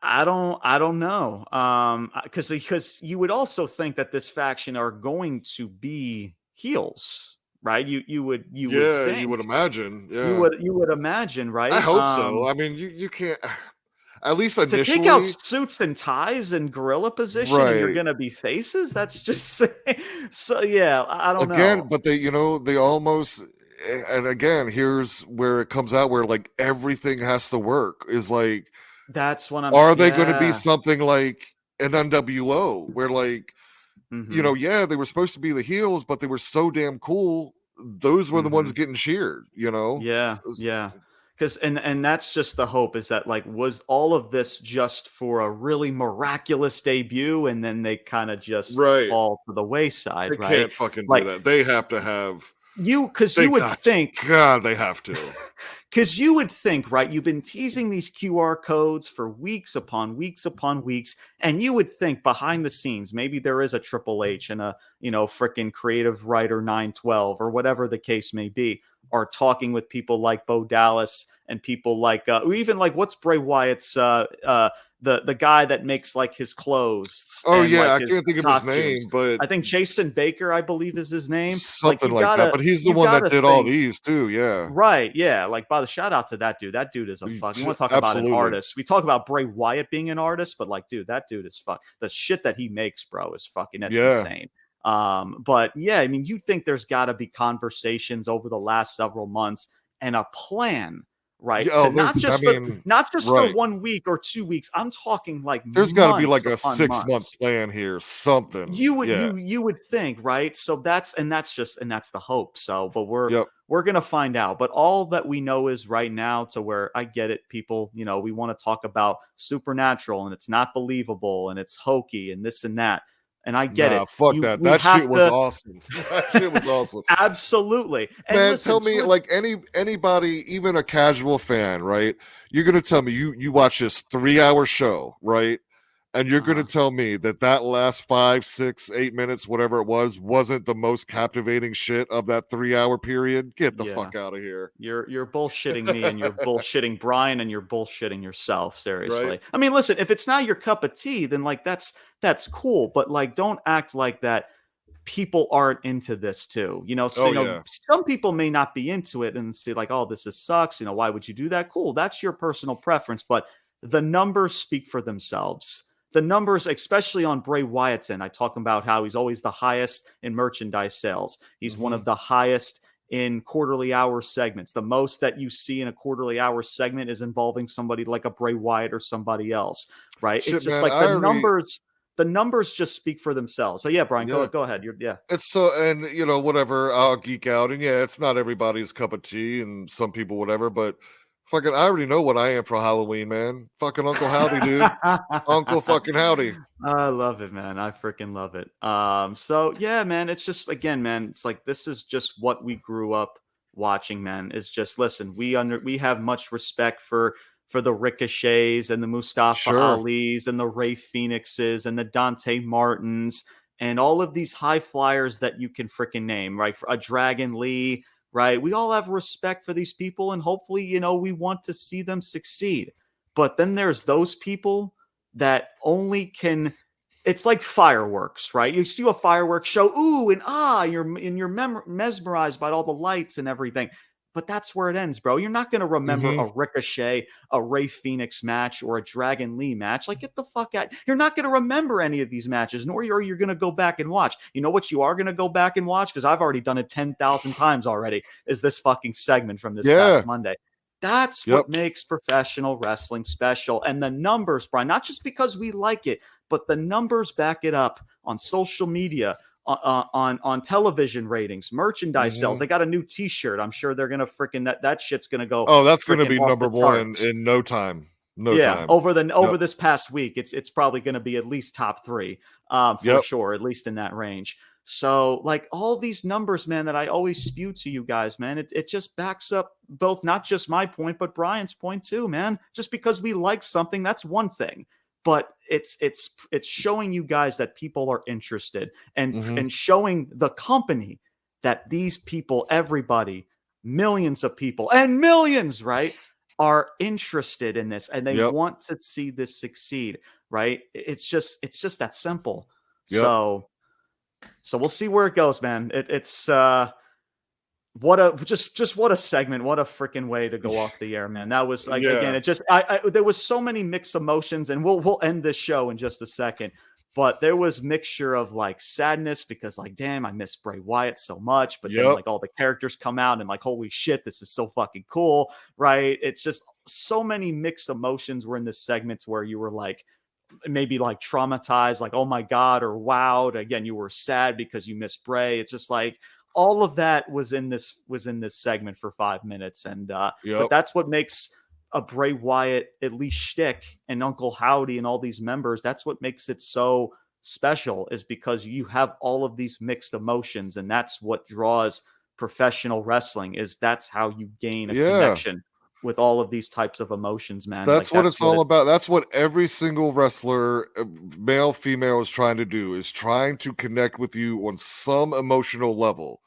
I don't know. Because you would also think that this faction are going to be heels, right? You would think. You would imagine. Yeah. You would imagine, right? I hope so. I mean, you can't, at least initially. To take out suits and ties and gorilla position, and you're Right. gonna be faces. That's just so. Yeah, I don't Again, know. but they almost, and again, here's where it comes out where like everything has to work. Is like, That's what I'm. are they going to be something like an NWO where like, Mhm. yeah, they were supposed to be the heels, but they were so damn cool. Those were the ones getting cheered, Yeah, yeah. Because and that's just the hope, is that like, was all of this just for a really miraculous debut, and then they kind of just Right. fall to the wayside, They right? can't fucking Like, do that. They have to have. because you would think. God, they have to. Because you would think, right? You've been teasing these QR codes for weeks upon weeks upon weeks, and you would think behind the scenes, maybe there is a Triple H and a freaking creative writer 912 or whatever the case may be, are talking with people like Bo Dallas and people like, or even like, what's Bray Wyatt's the guy that makes like his clothes. Oh and, yeah, like, I can't think of his name, but I think Jason Baker, I believe, is his name. something like that. But he's the one that did all these too. Yeah. Right. Yeah. Like, by the shout out to that dude. That dude is a fuck. You want to talk about an artist? We talk about Bray Wyatt being an artist, but like, dude, that dude is fuck. The shit that he makes, bro, is fucking, that's insane. But yeah, I mean, you think there's got to be conversations over the last several months and a plan, right? Yeah, not just for 1 week or 2 weeks. I'm talking like, there's got to be like a 6 month plan here, something. You would think, right? So that's the hope. So, but we're gonna find out. But all that we know is right now, to where I get it, people, we want to talk about supernatural, and it's not believable, and it's hokey, and this and that. And I get it. Fuck that. That shit was awesome. That shit was awesome. Absolutely. And man, listen, tell me, like anybody, even a casual fan, right? You're gonna tell me you watch this 3-hour show, right? And you're gonna tell me that last 5, 6, 8 minutes, whatever it was, wasn't the most captivating shit of that 3-hour period? Get the fuck out of here. You're bullshitting me, and you're bullshitting Brian, and you're bullshitting yourself. Seriously. Right? I mean, listen, if it's not your cup of tea, then like that's cool. But like, don't act like that people aren't into this too. So, some people may not be into it and say like, oh, this sucks. Why would you do that? Cool. That's your personal preference. But the numbers speak for themselves. The numbers, especially on Bray Wyatt's end, I talk about how he's always the highest in merchandise sales. He's one of the highest in quarterly hour segments. The most that you see in a quarterly hour segment is involving somebody like a Bray Wyatt or somebody else, right? It's just like the numbers just speak for themselves. So yeah, Brian, go ahead. It's so, and whatever, I'll geek out, and it's not everybody's cup of tea, and some people whatever, but fucking, I already know what I am for Halloween, man. Fucking Uncle Howdy, dude. Uncle fucking Howdy. I love it, man. I freaking love it. So yeah, man, it's just, again, man, it's like, this is just what we grew up watching, man. It's just, listen, we have much respect for the Ricochets and the Mustafa Alis and the Ray Phoenixes and the Dante Martins and all of these high flyers that you can freaking name, right? For a Dragon Lee, right? We all have respect for these people, and hopefully, we want to see them succeed. But then there's those people that only can. It's like fireworks, right? You see a fireworks show, ooh and ah, you're mesmerized by all the lights and everything. But that's where it ends, bro. You're not going to remember a Ricochet, a Ray Phoenix match, or a Dragon Lee match. Like, get the fuck out. You're not going to remember any of these matches, nor are you going to go back and watch. You know what you are going to go back and watch? Because I've already done it 10,000 times already, is this fucking segment from this past Monday. That's what makes professional wrestling special. And the numbers, Brian, not just because we like it, but the numbers back it up on social media, on television ratings, merchandise sales. They got a new T-shirt. I'm sure they're gonna freaking that shit's gonna go. Oh, that's gonna freaking be off number the one charts. in no time. No Yeah, time. over this past week, it's probably going to be at least top 3, for sure, at least in that range. So, like all these numbers, man, that I always spew to you guys, man, it just backs up both not just my point, but Brian's point too, man. Just because we like something, that's one thing, but it's showing you guys that people are interested, and showing the company that these people, everybody, millions of people and millions, right, are interested in this, and they want to see this succeed, right? It's just that simple. So we'll see where it goes, man. It's what a segment, what a freaking way to go off the air, man. That was like, again, it just there was so many mixed emotions, and we'll end this show in just a second. But there was mixture of like sadness because like, damn, I miss Bray Wyatt so much. But then like all the characters come out and like, holy shit, this is so fucking cool, right? It's just so many mixed emotions were in this segments where you were like, maybe like traumatized, like, oh my God, or wowed. Again, you were sad because you missed Bray. It's just like all of that was in this segment for 5 minutes. And but that's what makes a Bray Wyatt, at least shtick, and Uncle Howdy and all these members, that's what makes it so special, is because you have all of these mixed emotions, and that's what draws professional wrestling, is that's how you gain a connection with all of these types of emotions, man. That's what it's all about. That's what every single wrestler, male, female, is trying to do, is trying to connect with you on some emotional level,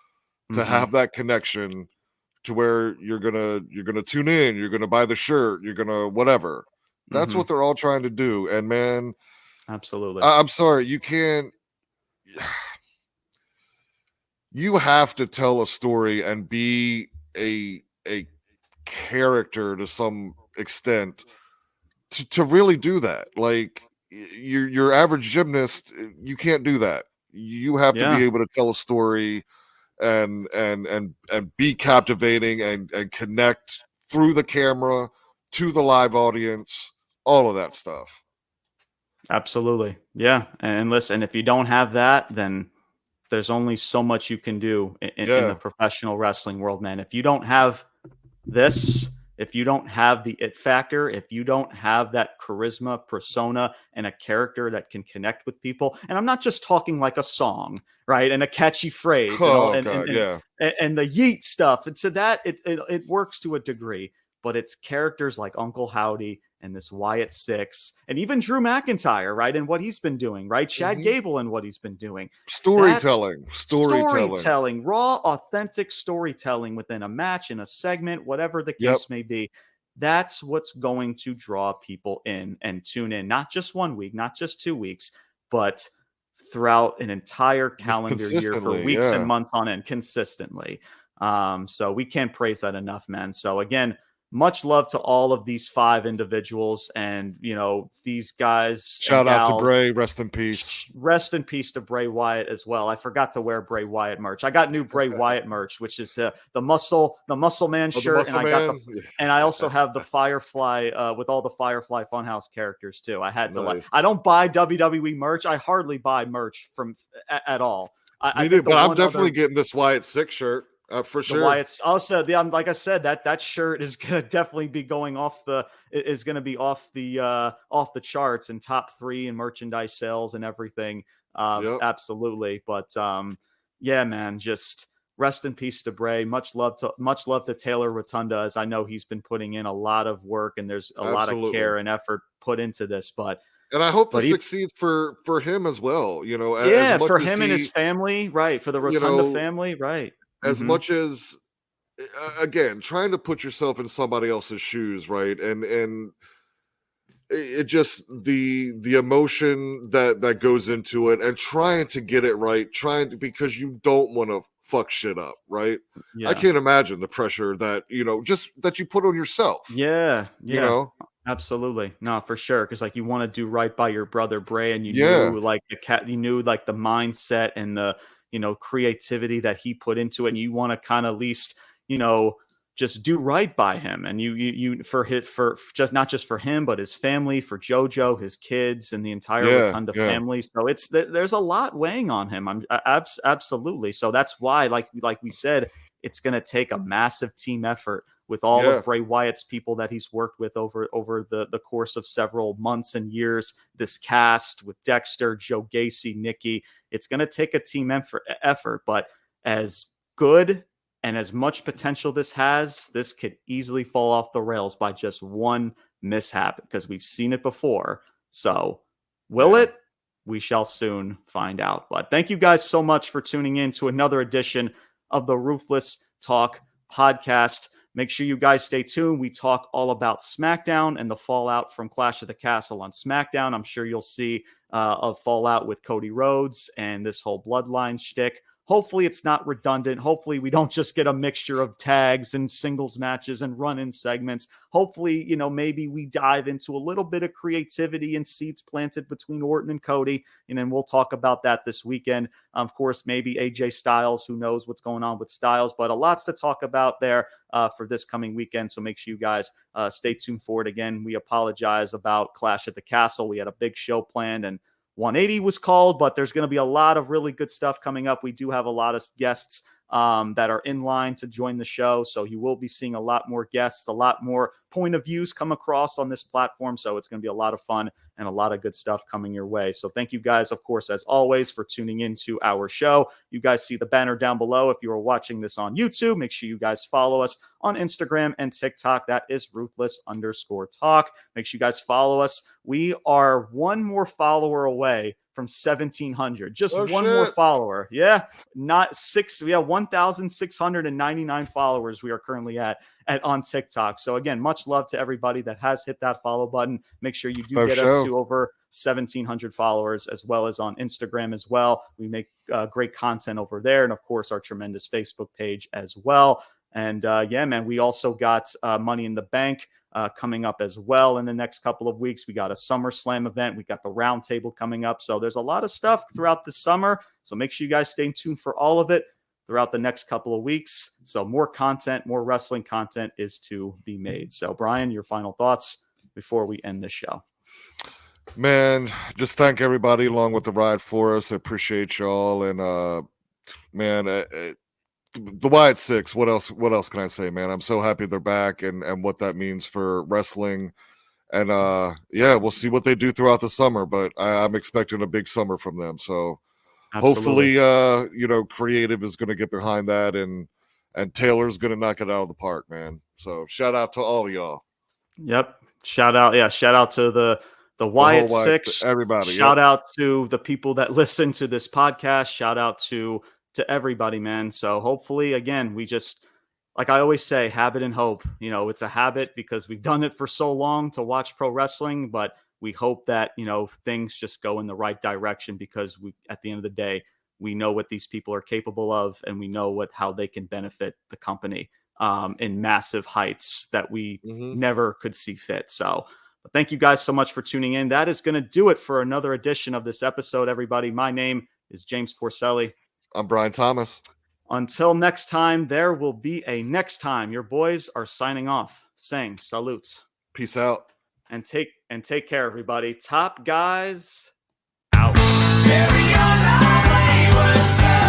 to have that connection, to where you're gonna tune in, you're gonna buy the shirt, you're gonna whatever. That's what they're all trying to do. And man, absolutely, I'm sorry, you can't. You have to tell a story and be a character to some extent to really do that. Like your average gymnast, you can't do that. You have to be able to tell a story and be captivating and connect through the camera to the live audience, all of that stuff. Absolutely. Yeah. And listen, if you don't have that, then there's only so much you can do in the professional wrestling world, man. If you don't have this, if you don't have the it factor, if you don't have that charisma, persona, and a character that can connect with people, and I'm not just talking like a song, right, and a catchy phrase, and the yeet stuff, and so that it works to a degree, but it's characters like Uncle Howdy and this Wyatt Sicks, and even Drew McIntyre, right, and what he's been doing, right, Chad Gable and what he's been doing, storytelling, raw, authentic storytelling within a match, in a segment, whatever the case may be. That's what's going to draw people in and tune in, not just 1 week, not just 2 weeks, but throughout an entire calendar year for weeks and months on end, consistently. So we can't praise that enough, man. So again, much love to all of these 5 individuals, and these guys. Shout out to Bray, rest in peace. Rest in peace to Bray Wyatt as well. I forgot to wear Bray Wyatt merch. I got new Bray Wyatt merch, which is the muscle man shirt, and I also have the Firefly with all the Firefly Funhouse characters too. I had to I don't buy WWE merch. I hardly buy merch from at all. Me too, but I'm definitely getting this Wyatt Sicks shirt. For sure. Wyatt's also like I said, that shirt is gonna definitely be going off the charts and top 3 in merchandise sales and everything. Absolutely. But yeah, man, just rest in peace to Bray. Much love to Taylor Rotunda, as I know he's been putting in a lot of work, and there's a lot of care and effort put into this. And I hope this succeeds for him as well. For him and his family, right? For the Rotunda family, right? As much as, again, trying to put yourself in somebody else's shoes, right? And it just the emotion that goes into it, and trying to get it right, because you don't want to fuck shit up, right? I can't imagine the pressure that just that you put on yourself. Absolutely. No, for sure. Because you want to do right by your brother Bray, and you knew the mindset and the creativity that he put into it, and you want to kind of at least just do right by him. And you for just not just for him, but his family, for JoJo, his kids, and the entire Rotunda family. So there's a lot weighing on him. Absolutely. So that's why, like we said, it's going to take a massive team effort with all of Bray Wyatt's people that he's worked with over the course of several months and years. This cast with Dexter, Joe Gacy, Nikki, it's going to take a team effort. But as good and as much potential this has, this could easily fall off the rails by just one mishap, because we've seen it before. So will it? We shall soon find out. But thank you guys so much for tuning in to another edition of the Ruthless Talk podcast. Make sure you guys stay tuned. We talk all about SmackDown and the fallout from Clash of the Castle on SmackDown. I'm sure you'll see a fallout with Cody Rhodes and this whole bloodline shtick. Hopefully it's not redundant. Hopefully we don't just get a mixture of tags and singles matches and run-in segments. Hopefully, maybe we dive into a little bit of creativity and seeds planted between Orton and Cody. And then we'll talk about that this weekend. Of course, maybe AJ Styles, who knows what's going on with Styles, but a lot's to talk about there for this coming weekend. So make sure you guys stay tuned for it. Again, we apologize about Clash at the Castle. We had a big show planned and 180 was called, but there's going to be a lot of really good stuff coming up. We do have a lot of guests that are in line to join the show. So you will be seeing a lot more guests, a lot more point of views come across on this platform. So it's going to be a lot of fun and a lot of good stuff coming your way. So thank you guys, of course, as always, for tuning into our show. You guys see the banner down below. If you are watching this on YouTube, make sure you guys follow us on Instagram and TikTok. That is Ruthless_Talk. Make sure you guys follow us. We are one more follower away from 1,700. Just more follower. Yeah. Not six. We have 1,699 followers we are currently at on TikTok. So again, much love to everybody that has hit that follow button. Make sure you do get us to over 1,700 followers, as well as on Instagram as well. We make great content over there. And of course, our tremendous Facebook page as well. And we also got Money in the Bank coming up as well in the next couple of weeks. We got a SummerSlam event. We got the roundtable coming up. So there's a lot of stuff throughout the summer. So make sure you guys stay tuned for all of it throughout the next couple of weeks. So more content, more wrestling content is to be made. So Brian, your final thoughts before we end the show. Man, just thank everybody along with the ride for us. I appreciate y'all. And the Wyatt Sicks, what else can I say, man? I'm so happy they're back and what that means for wrestling. And we'll see what they do throughout the summer, but I'm expecting a big summer from them. So hopefully creative is going to get behind that, and Taylor's going to knock it out of the park, man. So shout out to all of y'all. Yep. Shout out to the Wyatt Sicks, everybody. Shout out to the people that listen to this podcast. Shout out to everybody, man. So hopefully, again, we just, like I always say, habit and hope. It's a habit because we've done it for so long to watch pro wrestling, but we hope that, things just go in the right direction, because at the end of the day, we know what these people are capable of, and we know how they can benefit the company in massive heights that we never could see fit. So but thank you guys so much for tuning in. That is going to do it for another edition of this episode, everybody. My name is James Porcelli. I'm Bryan Thomas. Until next time, there will be a next time. Your boys are signing off, saying salutes. Peace out. And take care, everybody. Top guys out. Carry on our wayward son.